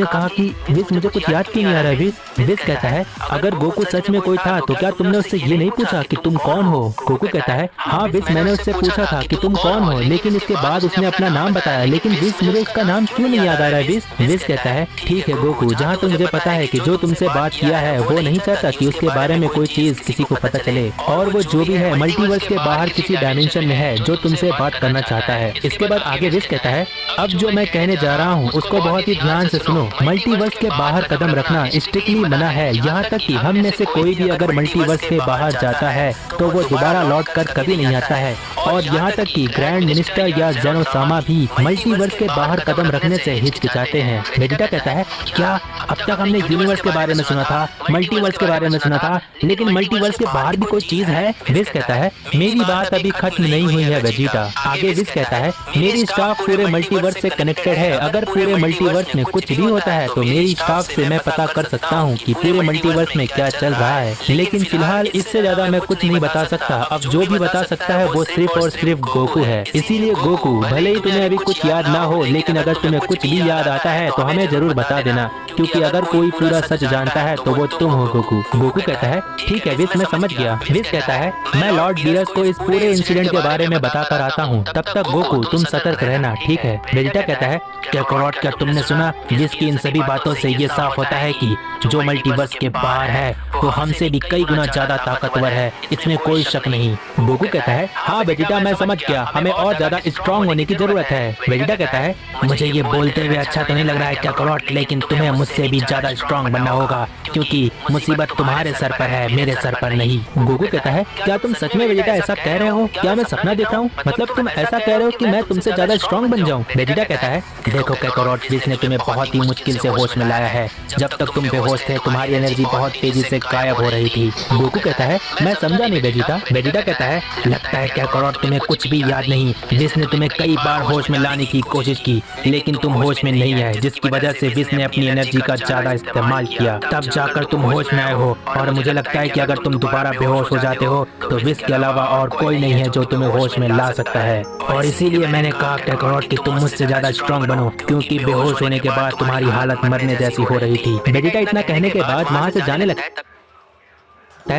A: कहा कि विस मुझे कुछ याद क्यों नहीं आ रहा है विस? विस कहता है अगर गोकू सच में कोई था तो क्या तुमने उससे ये नहीं पूछा कि तुम कौन हो? गोकू कहता है हाँ विस मैंने उससे पूछा था कि तुम कौन हो, लेकिन इसके बाद उसने अपना नाम बताया, लेकिन विस मुझे उसका नाम क्यों नहीं याद आ रहा है विस? विस कहता है ठीक है गोकू, जहाँ तो मुझे पता है कि जो तुमसे बात किया है वो नहीं चाहता कि उसके बारे में कोई चीज किसी को पता चले, और वो जो भी है मल्टीवर्स के बाहर किसी डायमेंशन में है जो तुमसे बात करना चाहता है। इसके बाद आगे विस कहता है अब जो मैं कहने जा रहा हूँ उसको बहुत ही ध्यान से सुनो। मल्टीवर्स के बाहर कदम रखना स्ट्रिक्टली मना है, यहाँ तक कि हम में से कोई भी अगर मल्टीवर्स के बाहर जाता है तो वो दोबारा लौट कर कभी नहीं आता है, और यहाँ तक कि ग्रैंड मिनिस्टर या जेनोसामा भी मल्टीवर्स के बाहर कदम रखने से हिचकिचाते हैं। वेजिटा कहता है क्या अब तक हमने यूनिवर्स के बारे में सुना था, मल्टीवर्स के बारे में सुना था, लेकिन मल्टीवर्स के बाहर भी कोई चीज है? विस कहता है मेरी बात अभी खत्म नहीं हुई है वेजिटा। आगे विस कहता है मेरी स्टाफ पूरे मल्टीवर्स से कनेक्टेड है, अगर पूरे मल्टीवर्स में कुछ भी होता है तो मेरी स्टाफ से मैं पता कर सकता हूँ कि पूरे मल्टीवर्स में क्या चल रहा है, लेकिन फिलहाल इससे ज्यादा मैं कुछ नहीं बता सकता। अब जो भी बता सकता है वो सिर्फ और सिर्फ गोकू है। इसीलिए गोकू भले ही तुम्हें अभी कुछ याद ना हो, लेकिन अगर तुम्हें कुछ भी याद आता है तो हमें जरूर बता देना, क्योंकि अगर कोई पूरा सच जानता है तो वो तुम हो गोकू। गोकू कहता है ठीक है विस मैं समझ गया। विस कहता है मैं लॉर्ड बीरस को इस पूरे इंसिडेंट के बारे में बता कर आता हूँ, तब तक गोकू तुम सतर्क रहना, ठीक है? वेजिटा कहता है क्या तुमने सुना जिसकी इन सभी बातों से ये साफ होता है कि जो मल्टीवर्स के बाहर है वो हमसे भी कई गुना ज्यादा ताकतवर है, इसमें कोई शक नहीं। गोकू कहता है हाँ वेजिटा मैं समझ गया, हमें और ज्यादा स्ट्रांग होने की जरूरत है। वेजिटा कहता है मुझे ये बोलते हुए अच्छा तो नहीं लग रहा है काकारोट, लेकिन तुम्हें मुझसे भी ज्यादा स्ट्रांग बनना होगा क्योंकि मुसीबत तुम्हारे सर पर है, मेरे सर पर नहीं। गोकू कहता है क्या तुम सच में वेजिटा ऐसा कह रहे हो? क्या मैं सपना देख रहा हूँ? मतलब तुम ऐसा कह रहे हो कि मैं तुमसे ज्यादा स्ट्रांग बन जाऊँ? वेजिटा कहता है देखो काकारोट, जिसने तुम्हें बहुत ही मुश्किल से होश में लाया है। जब तक तुम बेहोश थे तुम्हारी एनर्जी बहुत तेजी से गायब हो रही थी। गोकू कहता है मैं समझा नहीं वेजिटा। वेजिटा कहता है लगता है काकारोट तुम्हें कुछ भी याद नहीं, जिसने तुम्हें कई बार होश में लाने की कोशिश की लेकिन तुम होश में नहीं आए, जिसकी वजह से विस ने अपनी एनर्जी का ज्यादा इस्तेमाल किया, तब जाकर तुम होश में आए हो। और मुझे लगता है कि अगर तुम दोबारा बेहोश हो जाते हो तो विस के अलावा और कोई नहीं है जो तुम्हें होश में ला सकता है। और इसीलिए मैंने कहा काकारोट कि तुम मुझसे ज्यादा स्ट्रांग बनो, क्योंकि बेहोश होने के बाद तुम्हारी हालत मरने जैसी हो रही थी। वेजिटा इतना कहने के बाद वहाँ से जाने लगता है।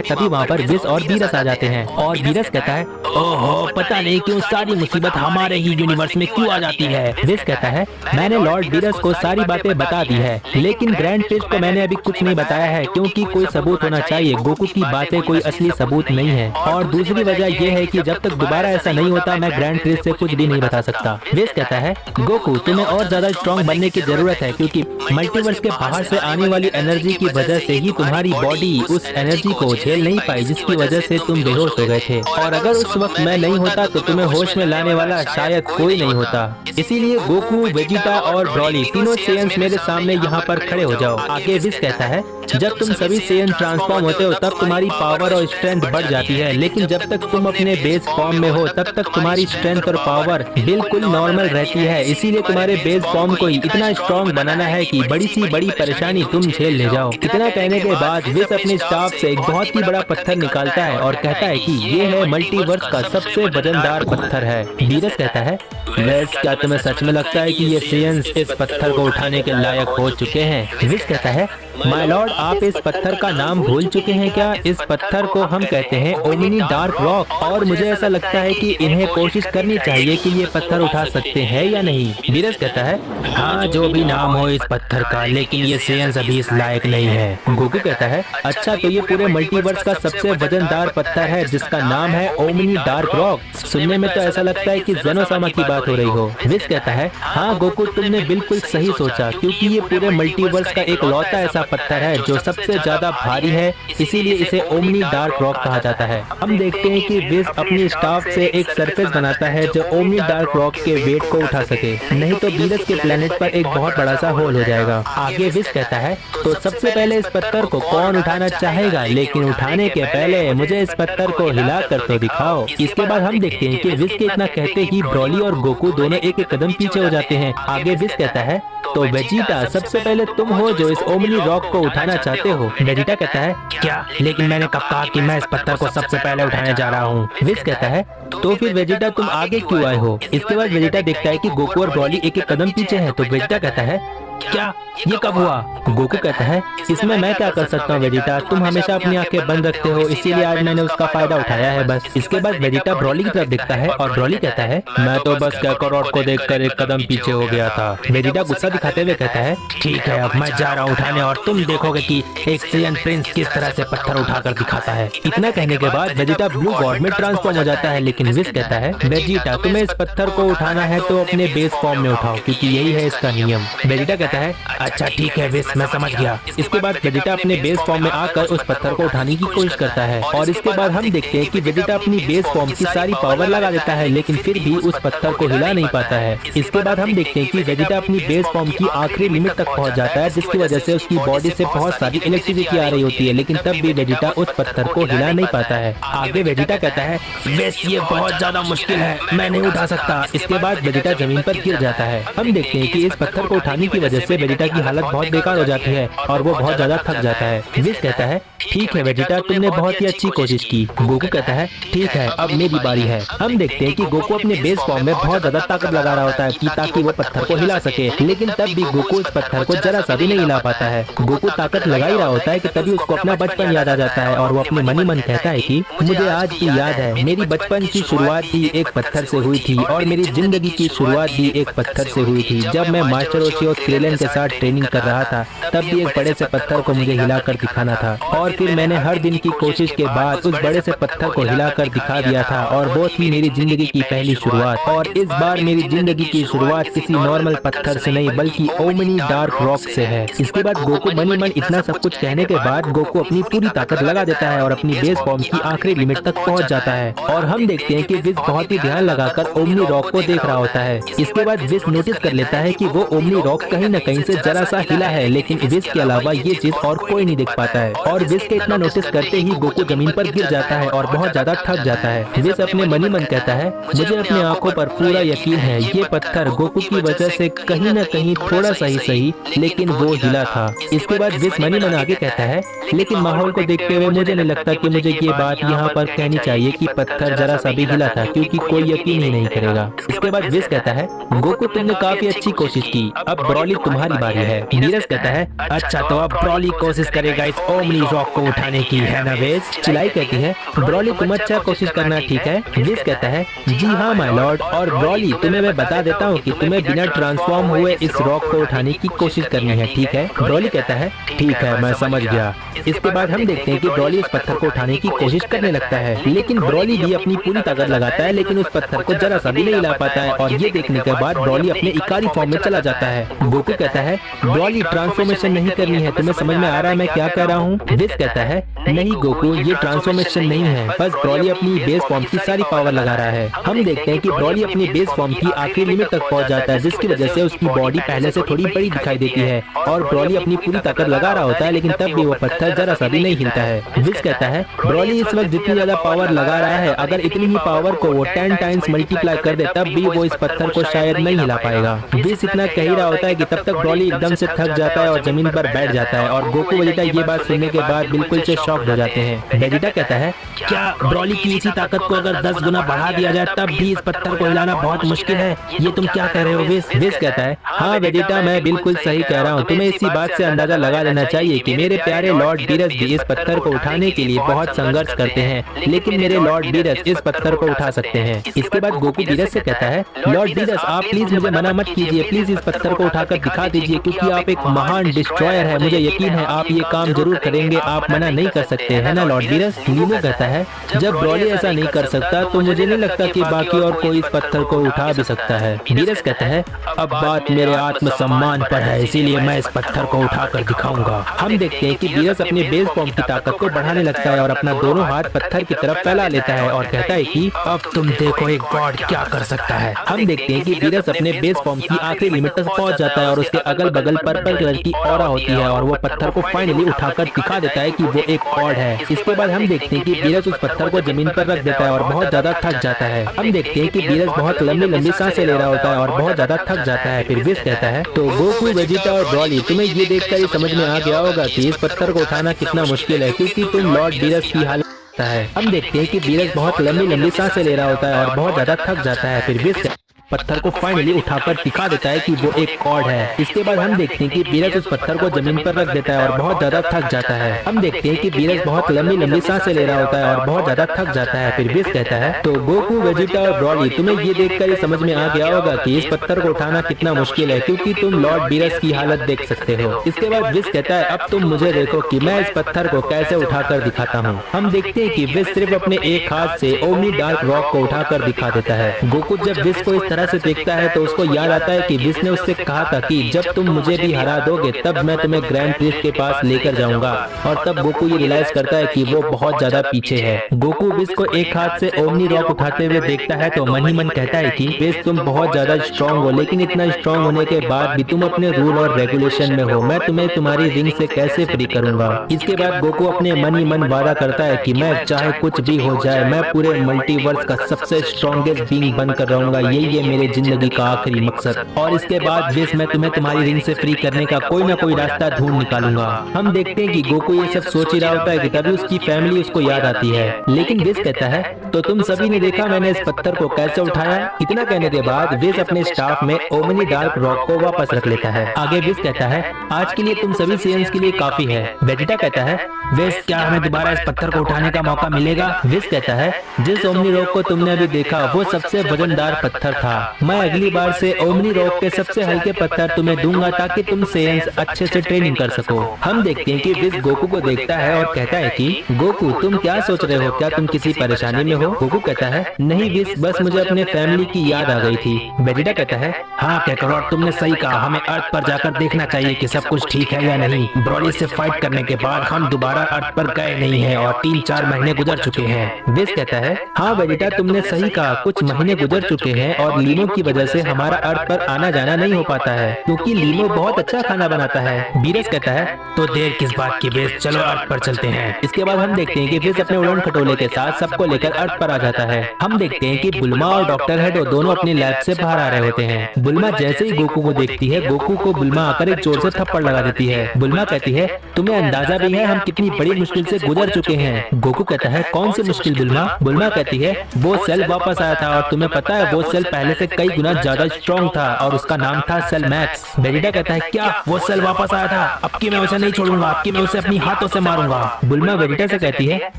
A: तभी वहाँ पर विस और बीरस आ जाते हैं और बीरस कहता है ओहो पता नहीं क्यों सारी मुसीबत हमारे ही यूनिवर्स में क्यों आ जाती है। विस कहता है मैंने लॉर्ड बीरस को सारी बातें बता दी है, लेकिन ग्रैंड प्रिस्ट को मैंने अभी कुछ नहीं बताया है क्योंकि कोई सबूत होना चाहिए। गोकू की बातें कोई असली सबूत नहीं है और दूसरी वजह यह है कि जब तक दोबारा ऐसा नहीं होता मैं ग्रैंड प्रिस्ट से कुछ भी नहीं बता सकता। विस कहता है गोकू तुम्हें और ज्यादा स्ट्रॉन्ग बनने की जरूरत है क्योंकि मल्टीवर्स के बाहर से आने वाली एनर्जी की वजह से ही तुम्हारी बॉडी उस एनर्जी को झेल नहीं पाई जिसकी वजह से तुम बेहोश हो गए थे। और अगर उस वक्त मैं नहीं होता तो तुम्हें होश में लाने वाला शायद कोई नहीं होता। इसीलिए गोकू, वेजिटा और ब्रॉली तीनों सेयंस मेरे सामने यहाँ पर खड़े हो जाओ। आगे विस कहता है जब तुम सभी सेयन ट्रांसफॉर्म होते हो तब तुम्हारी पावर और स्ट्रेंथ बढ़ जाती है, लेकिन जब तक तुम अपने बेस फॉर्म में हो तब तक तुम्हारी स्ट्रेंथ और पावर बिल्कुल नॉर्मल रहती है। इसीलिए तुम्हारे बेस फॉर्म को इतना स्ट्रॉन्ग बनाना है कि बड़ी सी बड़ी परेशानी तुम झेल ले जाओ। इतना कहने के बाद विस अपने स्टाफ से एक बहुत ही बड़ा पत्थर निकालता है और कहता है कि ये है मल्टीवर्स का सबसे वजनदार पत्थर है। बीरस कहता है वेस क्या तुम्हें सच में लगता है कि ये सेयंस इस पत्थर को उठाने के लायक हो चुके हैं? विस कहता है माय लॉर्ड आप इस पत्थर का नाम भूल चुके हैं क्या? इस पत्थर को हम कहते हैं ओमिनी डार्क रॉक और मुझे ऐसा लगता है कि इन्हें कोशिश करनी चाहिए कि ये पत्थर उठा सकते हैं या नहीं। बीरस कहता है हाँ जो भी नाम हो इस पत्थर का, लेकिन ये सेयंस अभी इस लायक नहीं है। गोकू कहता है अच्छा तो ये पूरे मल्टीवर्स का सबसे वजनदार पत्थर है जिसका नाम है ओमिनी डार्क रॉक। सुनने में तो ऐसा लगता है कि ज़ेनोसामा की बात हो रही हो। विस कहता है हाँ गोकू तुमने बिल्कुल सही सोचा, क्योंकि ये पूरे मल्टीवर्स का एक लौता ऐसा पत्थर है जो सबसे ज्यादा भारी है, इसीलिए इसे ओमनी डार्क रॉक कहा जाता है। हम देखते हैं कि विस अपनी स्टाफ से एक सरफेस बनाता है जो ओमनी डार्क रॉक के वेट को उठा सके, नहीं तो बीरस के प्लेनेट पर एक बहुत बड़ा सा होल हो जाएगा। आगे विस कहता है तो सबसे पहले इस पत्थर को कौन उठाना चाहेगा, लेकिन उठाने के पहले मुझे इस पत्थर को हिला कर तो दिखाओ। इसके बाद हम देखते हैं कि विस के इतना कहते ही ब्रॉली और गोकू दोनों एक एक कदम पीछे हो जाते हैं। आगे विस कहता है तो वेजिटा सबसे पहले तुम हो जो इस ओमनी रॉक को उठाना चाहते हो। वेजिटा कहता है क्या, लेकिन मैंने कब कहा कि मैं इस पत्थर को सबसे पहले उठाने जा रहा हूँ। विस कहता है तो फिर वेजिटा तुम आगे क्यों आए हो। इसके बाद वेजिटा देखता है कि गोकू और ब्रॉली एक एक कदम पीछे है, तो वेजिटा कहता है क्या ये कब हुआ। गोकू कहता है इसमें मैं क्या कर सकता हूँ वेजिटा, तुम हमेशा अपनी आंखें बंद रखते हो, इसीलिए आज मैंने उसका फायदा उठाया है बस। इसके बाद वेजिटा ब्रॉली की तरफ देखता है और ब्रॉली कहता है मैं तो बस काकारोट को देखकर एक कदम पीछे हो गया था। वेजिटा गुस्सा दिखाते हुए कहता है ठीक है अब मैं जा रहा हूँ उठाने और तुम देखोगे कि एक सेयन प्रिंस किस तरह से पत्थर उठाकर दिखाता है। इतना कहने के बाद वेजिटा ब्लू गॉड में ट्रांसफॉर्म हो जाता है, लेकिन विस कहता है वेजिटा तुम्हें इस पत्थर को उठाना है तो अपने बेस फॉर्म में उठाओ क्योंकि यही है इसका नियम। वेजिटा कहता है अच्छा ठीक है विस मैं समझ गया। इसके बाद वेजिटा अपने बेस फॉर्म में आकर उस पत्थर को उठाने की कोशिश करता है और इसके बाद हम देखते हैं कि वेजिटा अपनी बेस फॉर्म की सारी पावर लगा देता है, लेकिन फिर भी उस पत्थर को हिला नहीं पाता है। इसके बाद हम देखते हैं कि वेजिटा अपनी बेस फॉर्म की आखिरी लिमिट तक पहुंच जाता है, जिसकी वजह से उसकी बॉडी से बहुत सारी इलेक्ट्रिसिटी आ रही होती है, लेकिन तब भी वेजिटा उस पत्थर को हिला नहीं पाता है। आगे वेजिटा कहता है विस ये बहुत ज्यादा मुश्किल है, मैं नहीं उठा सकता। इसके बाद वेजिटा जमीन पर गिर जाता है। हम देखते हैं कि इस पत्थर को उठाने की वजह से वेजिटा की हालत बहुत बेकार हो जाती है और वो बहुत ज्यादा थक जाता है। विस कहता है ठीक है वेजिटा तुमने बहुत ही अच्छी कोशिश की। गोकू कहता है ठीक है अब मेरी बारी है। हम देखते हैं कि गोकू अपने बेस फॉर्म में बहुत ज्यादा ताकत लगा रहा होता है कि ताकि वो पत्थर को हिला सके, लेकिन तब भी गोकू उस पत्थर को जरा सा भी नहीं हिला पाता है। गोकू ताकत लगा ही रहा होता है कि तभी उसको अपना बचपन याद आ जाता है और वो अपने मन ही मन कहता है कि मुझे आज भी याद है मेरी बचपन की शुरुआत भी एक पत्थर से हुई थी और मेरी जिंदगी की शुरुआत भी एक पत्थर से हुई थी। जब मैं मास्टर ओशी और क्रेलन के साथ ट्रेनिंग कर रहा था तब भी एक बड़े से पत्थर को मुझे हिलाकर दिखाना था, और फिर मैंने हर दिन की कोशिश के बाद उस बड़े से पत्थर को हिलाकर दिखा दिया था, और वो थी मेरी जिंदगी की पहली शुरुआत। और इस बार मेरी जिंदगी की शुरुआत किसी नॉर्मल पत्थर से नहीं बल्कि ओमनी डार्क रॉक से है। इसके बाद गोकू मनी मन इतना सब कुछ कहने के बाद गोकू अपनी पूरी ताकत लगा देता है और अपनी बेस फॉर्म की आखिरी लिमिट तक पहुंच जाता है, और हम देखते हैं कि विज बहुत ही ध्यान लगाकर ओमनी रॉक को देख रहा होता है। इसके बाद विज नोटिस कर लेता है कि वो ओमनी रॉक कहीं न कहीं से जरा सा हिला है, लेकिन विज के अलावा ये चीज और कोई नहीं देख पाता है। और विज के इतना नोटिस करते ही गोकू जमीन पर गिर जाता है और बहुत ज्यादा थक जाता है। विज अपने मनी मन कहता है, मुझे अपनी आंखों पर पूरा यकीन है ये पत्थर गोकू की वजह से कहीं न कहीं थोड़ा सा ही सही लेकिन वो हिला था। इसके बाद विज मनी मन आगे कहता है, लेकिन माहौल को देखते हुए मुझे नहीं लगता कि मुझे ये बात यहाँ पर कहनी चाहिए कि पत्थर जरा सा भी हिला था, क्योंकि कोई यकीन ही नहीं करेगा। इसके बाद विज कहता है, गोकू तुमने काफी अच्छी कोशिश की, अब ब्रॉली तुम्हारी बारी है। नीरज कहता है, अच्छा तो अब ब्रॉली कोशिश करेगा इस ओमनी रॉक को उठाने की, है ना विज? चिलाई कहती है, ब्रॉली तुम अच्छा कोशिश करना, ठीक है? विज कहता है, जी हाँ माय लॉर्ड, और ब्रॉली तुम्हें मैं बता देता हूँ कि तुम्हें बिना ट्रांसफॉर्म हुए इस रॉक को उठाने की कोशिश करनी है, ठीक है? ब्रॉली कहता है, ठीक है मैं समझ गया। इसके बाद हम देखते हैं कि ब्रॉली उस पत्थर को उठाने की कोशिश करने लगता है, लेकिन ब्रॉली भी अपनी पूरी ताकत लगाता है लेकिन उस पत्थर को जरा सा भी नहीं हिला पाता है, और ये देखने के बाद ब्रॉली अपने इकारी फॉर्म में चला जाता है। गोकू कहता है, ब्रॉली ट्रांसफॉर्मेशन नहीं करनी है, तुम्हें समझ में आ रहा है मैं क्या कह रहा हूँ? विज कहता है, नहीं गोकू ये ट्रांसफॉर्मेशन नहीं है, बस ब्रॉली अपनी बेस फॉर्म की सारी पावर लगा रहा है। हम देखते हैं कि ब्रॉली अपनी बेस फॉर्म की आखिरी लिमिट तक पहुंच जाता है, जिसकी वजह से उसकी बॉडी पहले से थोड़ी बड़ी दिखाई देती है, और ब्रॉली अपनी पूरी ताकत लगा रहा होता है लेकिन तब भी वो पत्थर जरा सा भी नहीं हिलता है। विज कहता है, ब्रॉली इस वक्त जितनी ज्यादा पावर लगा रहा है, अगर इतनी ही पावर को वो 10 टाइम्स मल्टीप्लाई कर दे तब भी वो इस पत्थर को शायद नहीं हिला पाएगा। विज इतना कह ही रहा होता है कि तब तक ब्रॉली एकदम से थक जाता है और जमीन पर बैठ जाता है, और गोकू वेजिटा ये बात सुनने के बाद बिल्कुल से शॉक्ड हो जाते हैं। वेजिटा कहता है, क्या ब्रॉली की इसी ताकत को अगर 10 गुना बढ़ा दिया जाए तब भी इस पत्थर को हिलाना बहुत मुश्किल है, ये तुम क्या कह रहे हो विज? विज कहता है, हाँ वेजिटा मैं बिल्कुल सही कह रहा हूँ, तुम्हें इसी बात से अंदाजा लगा लेना चाहिए कि मेरे प्यारे लॉर्ड बीरस भी इस पत्थर को उठाने के लिए बहुत संघर्ष करते हैं, लेकिन मेरे लॉर्ड बीरस इस पत्थर को उठा सकते हैं। इसके बाद गोकू बीरस से कहता है, लॉर्ड बीरस आप प्लीज मुझे मना मत कीजिए, प्लीज इस पत्थर को उठाकर दिखा दीजिए, क्योंकि आप एक महान डिस्ट्रॉयर है, मुझे यकीन है आप ये काम जरूर करेंगे, आप मना नहीं कर सकते है ना लॉर्ड बीरस? नीमू कहता है, जब ब्रॉली ऐसा नहीं कर सकता तो मुझे नहीं लगता कि बाकी और कोई इस पत्थर को उठा भी सकता है। बीरस कहता है, अब बात मेरे आत्मसम्मान पर है, इसीलिए मैं इस पत्थर को उठाकर दिखाऊंगा। हम देखते हैं कि बीरस अपने बेस फॉर्म की ताकत को बढ़ाने लगता है और अपना दोनों हाथ पत्थर की तरफ फैला लेता है और कहता है कि अब तुम देखो एक गॉड क्या कर सकता है। हम देखते हैं कि बीरस अपने बेस फॉर्म की आखिरी लिमिट तक पहुंच जाता है और उसके अगल बगल पर्पल कलर की ऑरा होती है और वो पत्थर को फाइनली उठाकर दिखा देता है कि वो एक गॉड है। इसके बाद हम देखते हैं कि बीरस उस पत्थर को जमीन पर रख देता है और बहुत ज्यादा थक जाता है। हम देखते हैं कि बीरस बहुत लंबी लंबी सांसें ले रहा होता है और बहुत ज्यादा थक जाता है। फिर विज कहता है, तो गोकू वेजिटा और ब्रॉली तुम्हें ये देखकर ये समझ में आ गया होगा कि इस पत्थर को उठाना कितना मुश्किल है, क्योंकि तुम लॉर्ड बीरस की हालत है। हम देखते हैं कि बीरस बहुत लंबी लंबी सांसें ले रहा होता है और बहुत ज्यादा थक जाता है। फिर विज पत्थर को फाइनली उठाकर दिखा देता है कि वो एक गॉड है। इसके बाद हम देखते हैं कि बीरस उस पत्थर को जमीन पर रख देता है और बहुत ज्यादा थक जाता है। हम देखते हैं कि बीरस बहुत लंबी लंबी सांसें ले रहा होता है और बहुत ज्यादा थक जाता है। फिर विज कहता है, तो गोकू वेजिटा और ब्रॉली तुम्हें ये देखकर ये समझ में आ गया होगा कि इस पत्थर को उठाना कितना मुश्किल है, क्योंकि तुम लॉर्ड बीरस की हालत देख सकते हो। इसके बाद विज कहता है, अब तुम मुझे देखो कि मैं इस पत्थर को कैसे उठाकर दिखाता हूँ। हम देखते हैं कि विज सिर्फ अपने एक हाथ से ओमनी डार्क रॉक को उठाकर दिखा देता है। गोकू जब विज को इस तरह से देखता है तो उसको याद आता है कि विज ने उससे कहा था कि जब तुम मुझे भी हरा दोगे तब मैं तुम्हें ग्रैंड प्रिस्ट के पास लेकर जाऊंगा, और तब गोकू ये रियलाइज करता है कि वो बहुत ज्यादा पीछे है। गोकू विज को एक हाथ से ओमनी रॉक उठाते हुए देखता है तो मन ही मन कहता है कि विज तुम बहुत ज्यादा स्ट्रॉन्ग हो, लेकिन इतना स्ट्रॉन्ग होने के बाद भी तुम अपने रूल और रेगुलेशन में हो, मैं तुम्हें तुम्हारी रिंग से कैसे फ्री करूंगा। इसके बाद गोकू अपने मन ही मन वादा करता है कि मैं चाहे कुछ भी हो जाए मैं पूरे मल्टीवर्स का सबसे स्ट्रॉन्गेस्ट बीइंग बनकर रहूंगा, यही है मेरे जिंदगी का आखिरी मकसद। और इसके बाद विज मैं तुम्हें तुम्हारी रिंग से फ्री करने का कोई ना कोई रास्ता ढूंढ निकालूंगा। हम देखते हैं कि गोकू ये सब सोच ही रहा होता है कि तभी उसकी फैमिली उसको याद आती है, लेकिन विज कहता है, तो तुम सभी ने देखा मैंने इस पत्थर को कैसे उठाया। इतना कहने के बाद विज अपने स्टाफ में ओमनी डार्क रॉक को वापस रख लेता है। आगे विज कहता है, आज के लिए तुम सभी सीएंस के लिए काफी है। वेजिटा कहता है, विस, क्या हमें दोबारा इस पत्थर को उठाने का मौका मिलेगा? विस कहता है, जिस ओमनी रॉक को तुमने अभी देखा वो सबसे वजनदार पत्थर था। मैं अगली बार से ओमनी रॉक के सबसे हल्के पत्थर तुम्हें दूंगा ताकि तुम सेंस अच्छे से ट्रेनिंग कर सको। हम देखते हैं कि विस गोकू को देखता है और कहता है कि गोकू, तुम क्या सोच रहे हो? क्या तुम किसी परेशानी में हो? गोकू कहता है, नहीं विस, बस मुझे अपने फैमिली की याद आ गई थी। वेजिटा कहता है, हाँ काकारोट, तुमने सही कहा, हमें अर्थ पर जाकर देखना चाहिए कि सब कुछ ठीक है या नहीं। ब्रॉली से फाइट करने के बाद हम दोबारा अर्थ पर गए नहीं हैं और 3-4 महीने गुजर चुके हैं। विस कहता है, हाँ वेजिटा, तुमने सही कहा, कुछ महीने गुजर चुके हैं और लीमो की वजह से हमारा अर्थ पर आना जाना नहीं हो पाता है क्योंकि लीमो बहुत अच्छा खाना बनाता है। बीरस कहता है, तो देर किस बात की विस, चलो अर्थ पर चलते हैं। इसके बाद हम देखते हैं कि विस अपने उड़न खटोले के साथ सबको लेकर अर्थ पर आ जाता है। हम देखते हैं कि बुल्मा और डॉक्टर हेडो दोनों अपनी लैब से बाहर आ रहे होते हैं। बुल्मा जैसे ही गोकू को देखती है, गोकू को बुल्मा आकर एक जोर से थप्पड़ लगा देती है। बुल्मा कहती है, तुम्हें अंदाजा भी है हम कितनी बड़ी मुश्किल से गुजर चुके हैं? गोकू कहता है, कौन सी मुश्किल बुल्मा? बुल्मा कहती है, वो सेल वापस आया था और तुम्हें पता है वो सेल पहले से कई गुना ज्यादा स्ट्रॉन्ग था और उसका नाम था सेल मैक्स। वेजिटा कहता है, क्या वो सेल वापस आया था? अब की मैं उसे नहीं छोड़ूंगा, अब की मैं उसे अपनी हाथों से मारूंगा। बुल्मा वेजिटा से कहती है,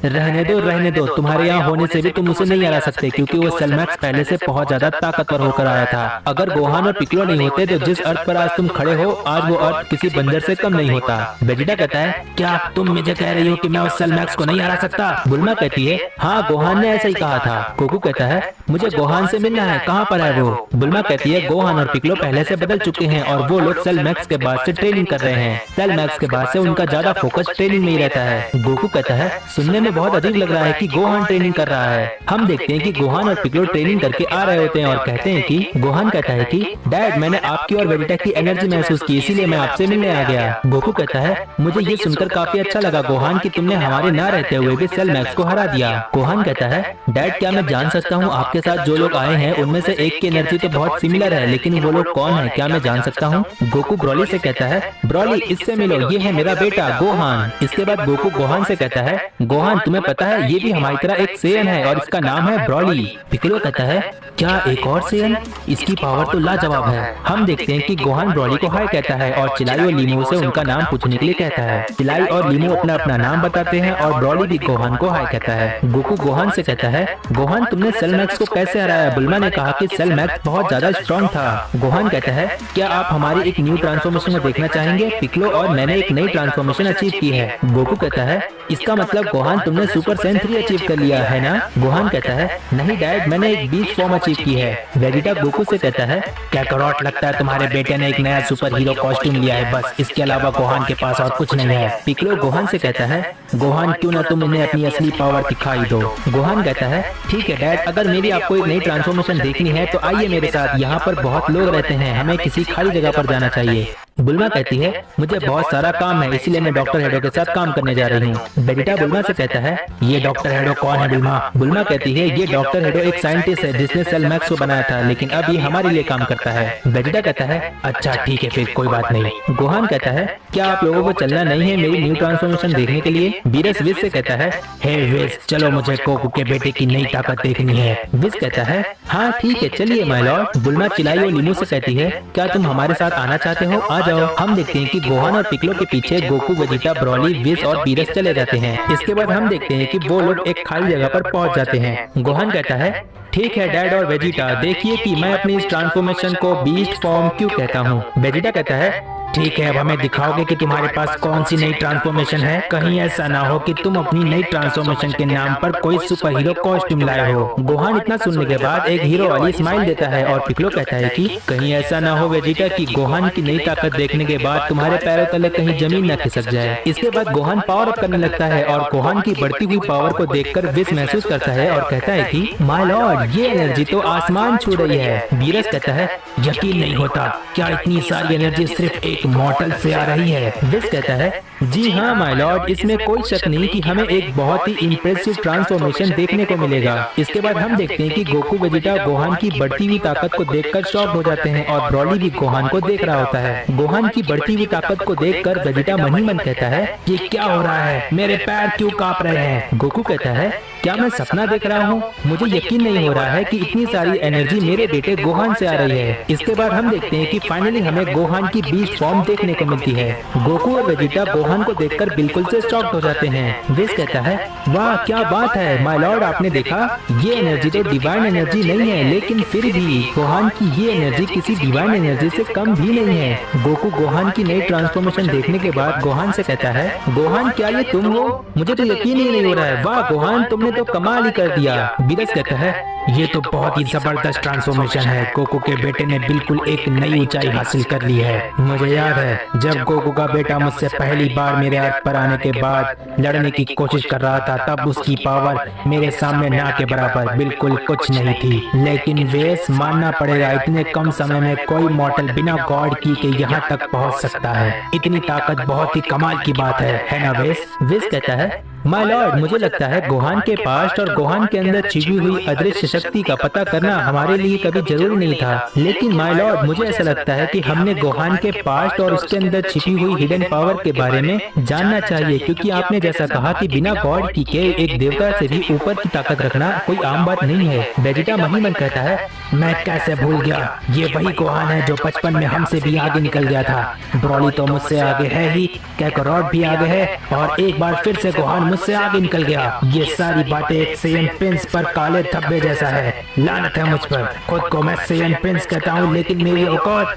A: रहने दो, तुम्हारे यहाँ होने से भी तुम उसे नहीं हरा सकते क्योंकि वो सेल मैक्स पहले से बहुत ज्यादा ताकतवर होकर आया था। अगर गोहान और पिक्लो नहीं होते तो जिस अर्थ पर आज तुम खड़े हो, आज वो अर्थ किसी बंदर से कम नहीं होता। वेजिटा कहता है, क्या तुम मुझे कह रही हो कि मैं उस सेल मैक्स को नहीं हरा सकता? बुल्मा कहती है, हाँ गोहान ने ऐसा ही कहा था। गोकू कहता है, मुझे गोहान से मिलना है, कहाँ पर है वो? बुल्मा कहती है, गोहान और पिक्लो पहले से बदल चुके हैं और वो लोग सेल मैक्स के बाद से ट्रेनिंग कर रहे हैं। सेल मैक्स के बाद से उनका ज्यादा फोकस ट्रेनिंग में ही रहता है। गोकू कहता है, सुनने में बहुत अजीब लग रहा है कि गोहान ट्रेनिंग कर रहा है। हम देखते हैं कि गोहान और पिक्लो ट्रेनिंग करके आ रहे होते हैं और कहते हैं कि गोहान कहता है कि डैड, मैंने आपकी और वेजिटा की एनर्जी महसूस की, इसीलिए मैं आपसे मिलने आ गया। गोकू कहता है, मुझे ये सुनकर काफी अच्छा लगा गोहान कि तुमने हमारे ना रहते हुए भी सेल मैक्स को हरा दिया। गोहान कहता है, डैड क्या मैं जान सकता हूँ आपके साथ जो लोग आए हैं उनमें से एक की एनर्जी तो बहुत सिमिलर है, लेकिन वो लोग कौन है, क्या मैं जान सकता हूँ? गोकू ब्रॉली से कहता है, ब्रॉली इससे मिलो, ये है मेरा बेटा गोहान। इसके बाद गोकू गोहान से कहता है, गोहान तुम्हें पता है ये भी हमारी तरह एक सेयन है और इसका नाम है ब्रॉली। पिक्लो कहता है, क्या एक और सेयन? इसकी पावर तो लाजवाब है। हम देखते हैं कि गोहान ब्रॉली को हाय कहता है और चिलाई और लीमो से उनका नाम पूछने के लिए कहता है। चिलाई और लीमो अपना अपना नाम बताते हैं और ब्रॉली भी गोहान को हाय कहता है। गोकू गोहान से कहता है, गोहान तुमने सेल मैक्स को कैसे हराया? बुल्मा ने कहा कि सेल मैक्स बहुत ज्यादा स्ट्रॉन्ग था। गोहान कहता है, क्या आप हमारी एक न्यू ट्रांसफॉर्मेशन को देखना चाहेंगे? पिक्लो और मैंने एक नई ट्रांसफॉर्मेशन अचीव की है। गोकू कहता है, इसका मतलब गोहान तुमने सुपर सेन 3 अचीव कर लिया है ना? गोहान कहता है, नहीं डैड, मैंने एक बीच फॉर्म अचीव की है। वेजिटा गोकू से कहता है, काकारोट लगता है तुम्हारे बेटे ने एक नया सुपर हीरो कॉस्ट्यूम लिया है, बस इसके अलावा गोहान के पास और कुछ नहीं है। पिक्लो गोहान से कहता है, गोहान क्यों ना तुम इन्हें अपनी असली पावर दिखाई दो। गोहान कहता है, ठीक है डैड, अगर मेरी आपको एक नई ट्रांसफॉर्मेशन देखनी है तो आइए मेरे साथ, यहाँ पर बहुत लोग रहते हैं, हमें किसी खाली जगह पर जाना चाहिए। बुल्मा कहती है, मुझे बहुत सारा काम है इसीलिए मैं डॉक्टर हेडो के साथ काम करने जा रही हूँ। वेजिटा बुल्मा से कहता है, ये डॉक्टर हेडो कौन है बुल्मा? बुल्मा कहती है, ये डॉक्टर हेडो एक साइंटिस्ट है जिसने सेल मैक्स को बनाया था, लेकिन अब ये हमारे लिए काम करता है। वेजिटा कहता है, अच्छा ठीक है फिर कोई बात नहीं। गोहान कहता है, क्या आप लोगों को चलना नहीं है मेरी न्यू ट्रांसफॉर्मेशन देखने के लिए? बीरस विस से कहता है, हे विस, चलो मुझे गोकू के बेटे की नई ताकत देखनी है। विस कहता है, हाँ ठीक है चलिए माय लॉर्ड। बुल्मा चिलाई और लीमो से कहती है, क्या तुम हमारे साथ आना चाहते हो? आ जाओ। हम देखते हैं कि गोहान और पिक्लो के पीछे गोकू, वेजिटा, ब्रॉली, विस और बीरस चले जाते हैं। इसके बाद हम देखते हैं कि वो लोग एक खाली जगह पर पहुंच जाते हैं। गोहान कहता है, ठीक है डैड और वेजिटा, देखिए कि मैं अपनी इस ट्रांसफॉर्मेशन को बीस्ट फॉर्म क्यों कहता हूँ। वेजिटा कहता है, ठीक है, अब हमें दिखाओगे कि तुम्हारे पास कौन सी नई ट्रांसफॉर्मेशन है। कहीं ऐसा ना हो कि तुम अपनी नई ट्रांसफॉर्मेशन के नाम पर कोई सुपर हीरो कॉस्ट्यूम लाए हो। गोहान इतना सुनने के बाद एक हीरो वाली स्माइल देता है और पिक्लो कहता है कि कहीं ऐसा ना हो वेजिटा कि गोहान की नई ताकत देखने के बाद तुम्हारे पैरों तले कहीं जमीन न खिसक जाए। इसके बाद गोहान पावर अप करने लगता है और गोहान की बढ़ती हुई पावर को देखकर विस महसूस करता है और कहता है कि माय लॉर्ड, ये एनर्जी तो आसमान छू रही है। बीरस कहता है, यकीन नहीं होता, क्या इतनी सारी एनर्जी सिर्फ एक मॉडल से आ रही है? विस कहता है, जी हाँ माय लॉर्ड, इसमें कोई शक नहीं कि हमें एक बहुत ही इम्प्रेसिव ट्रांसफॉर्मेशन देखने को मिलेगा। इसके बाद हम देखते हैं कि गोकू, वेजिटा गोहान की बढ़ती हुई ताकत को देखकर शॉक हो जाते हैं और ब्रॉली भी गोहान को देख रहा होता है। गोहान की बढ़ती हुई ताकत को देखकर वेजिटा मन ही मन कहता है, ये क्या हो रहा है, मेरे पैर क्यों कांप रहे हैं? गोकू कहता है, क्या मैं सपना देख रहा हूँ? मुझे यकीन नहीं हो रहा है कि इतनी सारी एनर्जी मेरे बेटे गोहान से आ रही है। इसके बाद हम देखते हैं कि फाइनली हमें गोहान की बीस्ट फॉर्म देखने को मिलती है। गोकू और वेजिटा गोहान को देखकर बिल्कुल से शॉक्ड हो जाते हैं। विस कहता है, वाह क्या बात है माय लॉर्ड, आपने देखा ये एनर्जी तो डिवाइन एनर्जी नहीं है, लेकिन फिर भी गोहान की ये एनर्जी किसी डिवाइन एनर्जी से कम भी नहीं है। गोकू गोहान की नई ट्रांसफॉर्मेशन देखने के बाद गोहान से कहता है, गोहान क्या ये तुम हो? मुझे तो यकीन ही नहीं हो रहा है। वाह गोहान, तुमने तो कमाल ही कर दिया। बीरस कहता है, ये तो बहुत ही जबरदस्त ट्रांसफॉर्मेशन है। गोकू के बेटे ने बिल्कुल एक नई ऊंचाई हासिल कर ली है। मुझे याद है जब गोकू का बेटा मुझसे पहली बार मेरे अर्थ पर आने के बाद लड़ने की कोशिश कर रहा था, तब उसकी पावर मेरे सामने ना के बराबर बिल्कुल कुछ नहीं थी। लेकिन वेस मानना पड़ेगा, इतने कम समय में कोई मॉर्टल बिना गॉड की के यहाँ तक पहुँच सकता है। इतनी ताकत बहुत ही कमाल की बात है ना वेस? वेस कहता है, माय लॉर्ड, मुझे लगता है गोहान के पास्ट और गोहान के अंदर छिपी हुई अदृश्य शक्ति का पता करना हमारे लिए कभी जरूरी नहीं था। लेकिन माय लॉर्ड, मुझे ऐसा लगता है कि हमने गोहान के पास्ट और उसके अंदर छिपी हुई हिडन पावर के बारे में जानना चाहिए, क्योंकि आपने जैसा कहा कि बिना गॉड की के एक देवता से भी ऊपर की ताकत रखना कोई आम बात नहीं है। वेजिटा मन ही मन कहता है, मैं कैसे भूल गया, ये वही गोहान है जो बचपन में हमसे भी आगे निकल गया था। ब्रॉली तो मुझसे आगे है ही, कैकरॉट भी आगे है, और एक बार फिर से गोहान मुझसे आगे निकल गया। ये सारी बातें एक सेयन प्रिंस पर काले धब्बे जैसा है। लानत है मुझ पर, खुद को मैं सेयन प्रिंस कहता हूँ, लेकिन मेरी औकात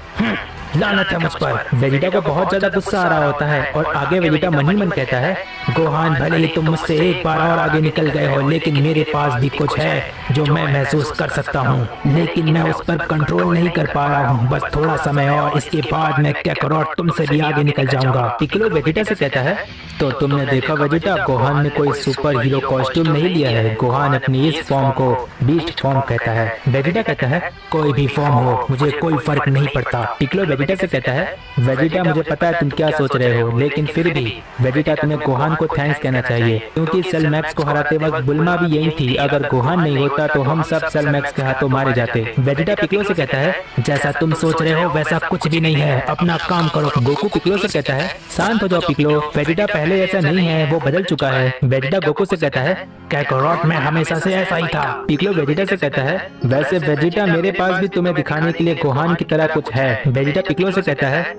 A: लानत है मुझ पर। वेजिटा को बहुत ज्यादा गुस्सा आ रहा होता है और आगे वेजिटा मन ही मन कहता है, गोहान भले ही तुम मुझसे एक बार और आगे निकल गए हो, लेकिन मेरे पास भी कुछ है जो मैं महसूस कर सकता हूँ, लेकिन मैं उस पर कंट्रोल नहीं कर पा रहा हूँ। बस थोड़ा समय और, इसके बाद मैं कैकरॉट तुमसे भी आगे निकल जाऊंगा। पिक्कोलो वेजिटा से कहता है, तो तुमने देखा वेजिटा, गोहान ने कोई सुपर हीरो कॉस्ट्यूम नहीं लिया है। गोहान अपनी इस फॉर्म को बीस्ट फॉर्म कहता है। वेजिटा कहता है, कोई भी फॉर्म हो मुझे कोई फर्क नहीं पड़ता। पिक्कोलो वेजिटा से कहता है, वेजिटा मुझे पता है तुम क्या सोच रहे हो, लेकिन फिर भी वेजिटा तुम्हें गोहान को थैंक्स कहना चाहिए, क्योंकि सेल मैक्स को हराते वक्त बुल्मा भी यही थी। अगर गोहान नहीं होता तो हम सब सेल मैक्स के हाथों मारे जाते। वेजिटा पिक्कोलो से कहता है, जैसा तुम सोच रहे हो वैसा कुछ भी नहीं है, अपना काम करो। गोकू पिक्कोलो से कहता है, शांत हो जाओ पिक्कोलो, वेजिटा पहले ऐसा नहीं है, वो बदल चुका है। वेजिटा गोकू से कहता है, कैकरॉट में हमेशा से ऐसा ही था। पिक्कोलो वेजिटा से कहता है, वैसे वेजिटा मेरे पास भी तुम्हें दिखाने के लिए गोहान की तरह कुछ है। वेजिटा पिक्कोलो से कहता है,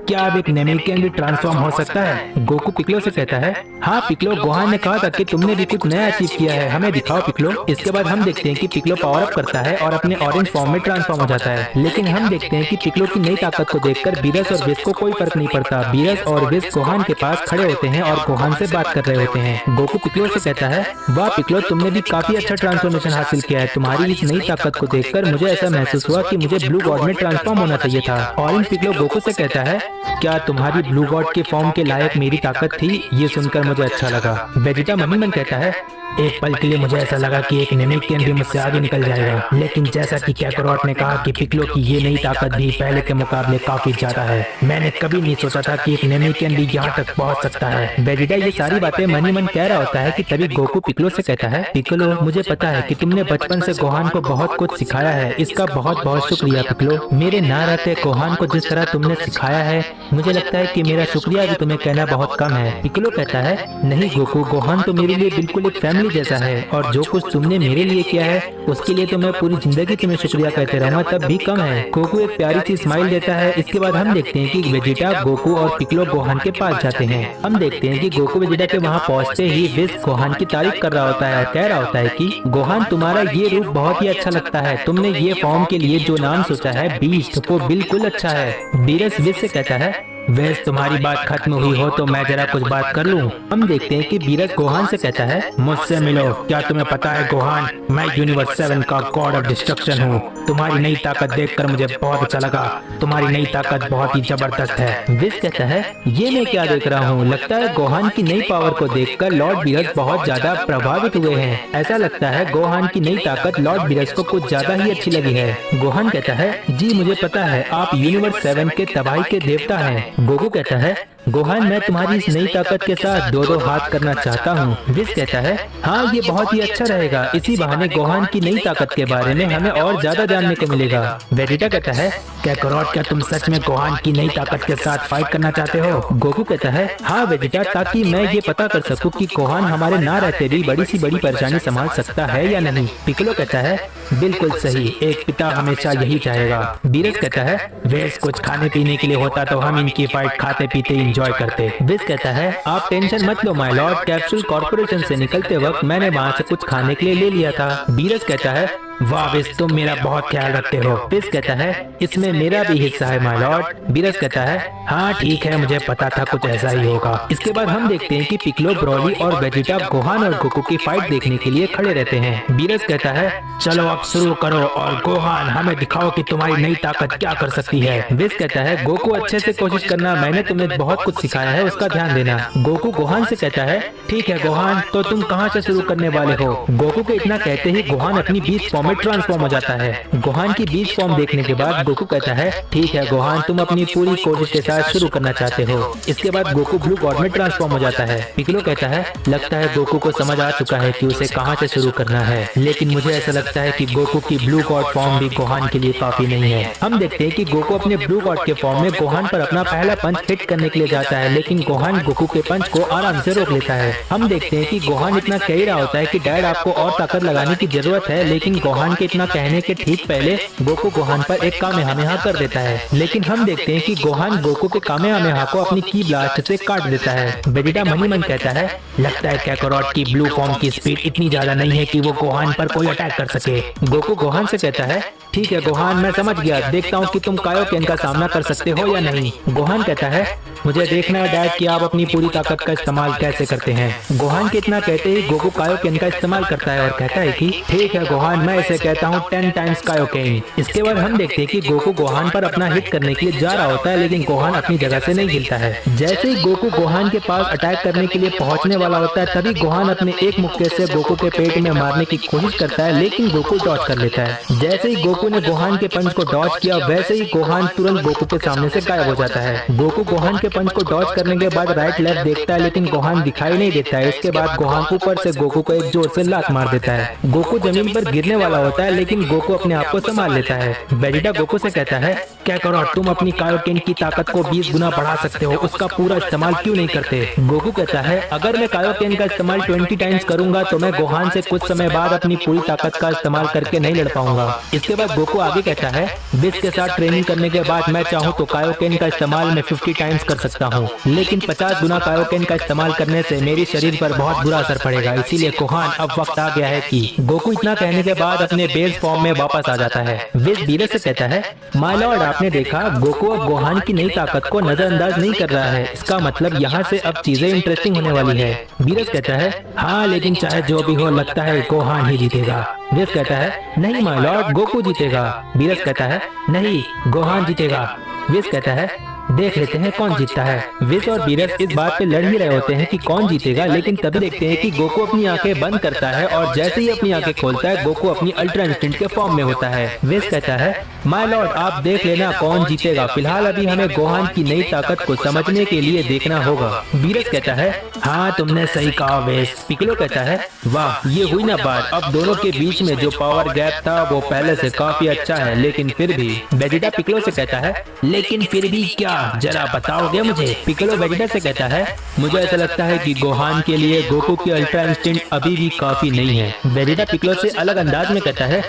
A: क्या अब एक नेमेकियन भी ट्रांसफॉर्म हो सकता है? गोकू पिक्कोलो से कहता है, हाँ पिक्कोलो, गोहान ने कहा था कि तुमने भी कुछ नया अचीव किया है, हमें दिखाओ पिक्कोलो। इसके बाद हम देखते हैं कि पिक्कोलो पावर अप करता है और अपने ऑरेंज फॉर्म में ट्रांसफॉर्म हो जाता है। लेकिन हम देखते हैं कि पिक्कोलो की नई ताकत को देखकर बीरस और विस को कोई फर्क नहीं पड़ता। बीरस और विस गोहान के पास खड़े होते हैं और गोहान से बात कर रहे होते हैं। गोकू पिक्कोलो से कहता है, वाह पिक्कोलो, तुमने भी काफी अच्छा ट्रांसफॉर्मेशन हासिल किया है। तुम्हारी इस नई ताकत को देखकर मुझे ऐसा महसूस हुआ कि मुझे ब्लू गॉड में ट्रांसफॉर्म होना चाहिए था। ऑरेंज पिक्कोलो गोकू से कहता है, क्या तुम्हारी ब्लू गॉड के फॉर्म के लायक मेरी ताकत थी? ये सुनकर मुझे अच्छा लगा। वेजिटा मन ही मन कहता है, एक पल के लिए मुझे ऐसा लगा कि एक नेमेकियन भी मुझसे आगे निकल जाएगा, लेकिन जैसा कि कैकरॉट ने कहा कि पिक्कोलो की ये नई ताकत भी पहले के मुकाबले काफी ज्यादा है। मैंने कभी नहीं सोचा था कि एक नेमेकियन भी यहाँ तक पहुँच सकता है। वेजिटा ये सारी बातें मन ही मन कह रहा होता है कि तभी गोकू पिक्कोलो से कहता है, पिक्कोलो, मुझे पता है कि तुमने बचपन से गोहान को बहुत कुछ सिखाया है, इसका बहुत बहुत शुक्रिया पिक्कोलो। मेरे ना रहते गोहान को जिस तरह तुमने सिखाया है, मुझे लगता है कि मेरा शुक्रिया भी तुम्हें कहना बहुत कम है। पिक्कोलो कहता है, नहीं गोकू, गोहान तो मेरे लिए बिल्कुल एक फैमिली जैसा है, और जो कुछ तुमने मेरे लिए किया है उसके लिए तो मैं पूरी जिंदगी तुम्हें शुक्रिया कहते रहूंगा, तब भी कम है। गोकू एक प्यारी सी स्माइल देता है। इसके बाद हम देखते हैं कि वेजिटा, गोकू और पिक्कोलो गोहान के पास जाते हैं। हम देखते हैं कि गोकू वेजिटा के वहाँ पहुँचते ही विस गोहान की तारीफ कर रहा होता है और कह रहा होता है कि गोहान, तुम्हारा ये रूप बहुत ही अच्छा लगता है। तुमने ये फॉर्म के लिए जो नाम सोचा है बीस्ट, वो बिल्कुल अच्छा है। बीरस विस से कहता है, वेस तुम्हारी बात खत्म हुई हो तो मैं जरा कुछ बात कर लूं। हम देखते हैं कि बीरस गोहान से कहता है, मुझसे मिलो। क्या तुम्हें पता है गोहान, मैं यूनिवर्स 7 का गॉड ऑफ डिस्ट्रक्शन हूँ। तुम्हारी नई ताकत देखकर मुझे बहुत अच्छा लगा। तुम्हारी नई ताकत बहुत ही जबरदस्त है। विस कहता है, ये मैं क्या देख रहा हूँ? लगता है गोहान की नई पावर को देखकर लॉर्ड बीरस बहुत ज्यादा प्रभावित हुए हैं। ऐसा लगता है गोहान की नई ताकत लॉर्ड बीरस को कुछ ज्यादा ही अच्छी लगी है। गोहान कहता है, जी मुझे पता है, आप यूनिवर्स 7 के तबाही के देवता हैं। गोकू कहता है, गोहान मैं तुम्हारी इस नई ताकत के साथ दो हाथ करना चाहता हूँ। विज कहता है, हाँ ये बहुत ही अच्छा रहेगा, इसी बहाने गोहान की नई ताकत के बारे में हमें और ज्यादा जानने को मिलेगा। वेजिटा कहता है,
B: काकारोट क्या तुम सच में गोहान की नई ताकत के साथ फाइट करना चाहते हो?
A: गोकू कहता है, हाँ वेजिटा, ताकि मैं ये पता कर सकूं कि गोहान हमारे ना रहते भी बड़ी सी बड़ी परेशानी संभाल सकता है या नहीं। पिक्कोलो कहता है, बिल्कुल सही, एक पिता हमेशा यही चाहेगा। बीरस कहता है,
B: वेस कुछ खाने पीने के लिए होता तो हम इनकी फाइट खाते पीते एंजॉय करते।
A: विज कहता है, आप टेंशन मत लो माय लॉर्ड, कैप्सूल कॉर्पोरेशन से निकलते वक्त मैंने वहाँ से कुछ खाने के लिए ले लिया था। बीरस कहता है,
B: वाह वेस तुम मेरा बहुत ख्याल रखते हो।
A: विज कहता है, इसमें मेरा भी हिस्सा है माय लॉर्ड। बीरस कहता है,
B: हाँ ठीक है, मुझे पता था कुछ ऐसा ही होगा।
A: इसके बाद हम देखते हैं कि पिक्कोलो, ब्रोली और वेजिटा गोहान और गोकू की फाइट देखने के लिए खड़े रहते हैं। बीरस कहता है,
B: चलो अब शुरू करो और गोहान हमें दिखाओ कि तुम्हारी नई ताकत क्या कर सकती है।
A: विज कहता है, गोकू अच्छे से कोशिश करना, मैंने तुम्हें बहुत कुछ सिखाया है, उसका ध्यान देना। गोकू गोहान से कहता है, ठीक है गोहान, तो तुम कहाँ से शुरू करने वाले हो? गोकू के इतना कहते ही गोहान अपनी बीच फॉर्म में ट्रांसफॉर्म हो जाता है। गोहान की बीच फॉर्म देखने के बाद गोकू कहता है, ठीक है गोहान, तुम अपनी पूरी कोशिश के साथ शुरू करना चाहते हो। इसके बाद गोकू ब्लू गॉड में ट्रांसफॉर्म हो जाता है। पिक्कोलो कहता है, लगता है गोकू को समझ आ चुका है कि उसे कहाँ से शुरू करना है, लेकिन मुझे ऐसा लगता है कि गोकू की ब्लू गॉड फॉर्म भी गोहान के लिए काफी नहीं है। हम देखते हैं कि गोकू अपने ब्लू गॉड के फॉर्म में गोहान पर अपना पहला पंच हिट करने के लिए जाता है, लेकिन गोहान गोकू के पंच को आराम से रोक लेता है। हम देखते हैं कि गोहान इतना कह ही रहा होता है कि डैड आपको और ताकत लगाने की जरूरत है, लेकिन गोहान के इतना कहने के ठीक पहले गोकू गोहान पर एक कामेहामेहा कर देता है। लेकिन हम देखते हैं कि गोहान गोकू के कामेहामेहा को अपनी की ब्लास्ट से काट देता है। वेजिटा मनी मन कहता है,
B: लगता है काकारोट की ब्लू फॉर्म की स्पीड इतनी ज्यादा नहीं है कि वो गोहान पर कोई अटैक कर सके।
A: गोकू गोहान से कहता है, ठीक है गोहान, मैं समझ गया, देखता हूँ कि तुम कायोकेन का सामना कर सकते हो या नहीं। गोहान कहता है, मुझे देखना है डैड कि आप अपनी पूरी ताकत का इस्तेमाल कैसे करते हैं। गोहान के इतना कहते ही गोकू कायोकेन का इस्तेमाल करता है और कहता है कि ठीक है गोहान, मैं इसे कहता हूँ 10 टाइम्स कायोकेन। इसके बाद हम देखते हैं कि गोकू गोहान पर अपना हिट करने के लिए जा रहा होता है, लेकिन गोहान अपनी जगह से नहीं हिलता है। जैसे ही गोकू गोहान के पास अटैक करने के लिए पहुंचने वाला होता है, तभी गोहान अपने एक मुक्के से गोकू के पेट में मारने की कोशिश करता है, लेकिन गोकू डॉज कर लेता है। जैसे ही गोकू ने गोहान के पंच को डॉज किया, वैसे ही गोहान तुरंत गोकू के सामने से गायब हो जाता है। गोकू गोहान के पंच को डॉज करने के बाद राइट लेफ्ट देखता है, लेकिन गोहान दिखाई नहीं देता है। इसके बाद गोहान ऊपर से गोकू को एक जोर से लात मार देता है। गोकू जमीन पर गिरने वाला होता है, लेकिन गोकू अपने आप को संभाल लेता है। वेजिटा गोकू से कहता है,
B: काकारोट तुम अपनी कायोकेन की ताकत को 20 गुना बढ़ा सकते हो, उसका पूरा इस्तेमाल क्यों नहीं करते?
A: गोकू कहता है, अगर मैं कायोकेन का इस्तेमाल 20 टाइम्स करूंगा तो मैं गोहान से कुछ समय बाद अपनी पूरी ताकत का इस्तेमाल करके नहीं लड़ पाऊंगा। इसके बाद गोकू आगे कहता है, विज के साथ ट्रेनिंग करने के बाद मैं चाहूँ तो कायोकेन का इस्तेमाल मैं 50 टाइम्स कर सकता हूँ, लेकिन 50 गुना कायोकेन का इस्तेमाल करने से मेरे शरीर पर बहुत बुरा असर पड़ेगा। इसीलिए गोहान अब वक्त आ गया है कि गोकू इतना कहने के बाद अपने बेस फॉर्म में वापस आ जाता है। विज बीरस से कहता है, माय लॉर्ड आपने देखा गोकू अब गोहान की नई ताकत को नजरअंदाज नहीं कर रहा है, इसका मतलब यहाँ से अब चीजें इंटरेस्टिंग होने वाली है। बीरस कहता है,
B: हाँ लेकिन चाहे जो भी हो लगता है गोहान ही जीतेगा।
A: विज कहता है, नहीं माय लॉर्ड गोकू जीतेगा। बीरस कहता है,
B: नहीं गोहान जीतेगा।
A: विज कहता है, देख लेते हैं कौन जीतता है। विज और बीरस इस बात पे लड़ ही रहे होते हैं कि कौन जीतेगा, लेकिन तभी देखते हैं कि गोकू अपनी आंखें बंद करता है और जैसे ही अपनी आंखें खोलता है गोकू अपनी अल्ट्रा इंस्टिंक्ट के फॉर्म में होता है। विज कहता है, माय लॉर्ड आप देख लेना कौन जीतेगा, फिलहाल अभी हमें गोहान की नई ताकत को समझने के लिए देखना होगा। बीरस कहता है,
B: हाँ तुमने सही कहा वेस।
A: पिक्कोलो कहता है, वाह ये हुई ना बात, अब दोनों के बीच में जो पावर गैप था वो पहले से काफी अच्छा है, लेकिन फिर भी। वेजिटा पिक्कोलो से कहता है,
B: लेकिन फिर भी क्या, जरा बताओगे मुझे?
A: पिक्कोलो वेजिटा से कहता है, मुझे ऐसा लगता है कि गोहान के लिए गोकू की अल्ट्रा इंस्टिंक्ट अभी भी काफी नहीं है। वेजिटा पिक्कोलो से अलग अंदाज में कहता है,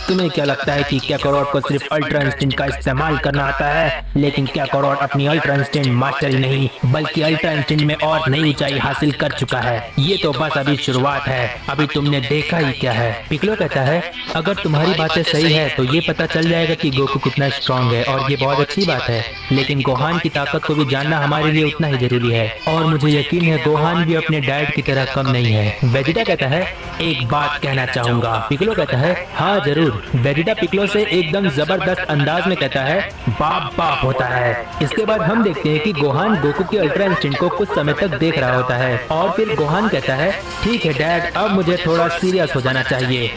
B: तुम्हें क्या लगता है कि काकारोट को सिर्फ अल्ट्रा इंस्टिंक्ट का इस्तेमाल करना आता है? लेकिन काकारोट अपनी अल्ट्रा इंस्टिंक्ट मास्टर ही नहीं बल्कि अल्ट्रा इंस्टिंक्ट में और नई ऊंचाई हासिल कर चुका है। ये तो बस अभी शुरुआत है, अभी तुमने देखा ही क्या है।
A: पिक्कोलो कहता है, अगर तुम्हारी बातें सही है तो ये पता चल जाएगा कि गोकू कितना स्ट्रांग है और ये बहुत अच्छी बात है, लेकिन गोहान की ताकत को भी जानना हमारे लिए उतना ही जरूरी है और मुझे यकीन है गोहान भी अपने डैड की तरह कम नहीं है। वेजिटा कहता है,
B: एक बात कहना चाहूंगा।
A: पिक्कोलो कहता है, हाँ जरूर। वेजिटा पिक्कोलो से एकदम जबरदस्त अंदाज में कहता है,
B: बाप बाप होता है।
A: इसके बाद हम देखते हैं कि गोहान गोकू की अल्ट्रा इंस्टिंक्ट को कुछ समय तक देख रहा होता है और फिर गोहान कहता है, ठीक है डैड अब मुझे थोड़ा सीरियस हो जाना चाहिए।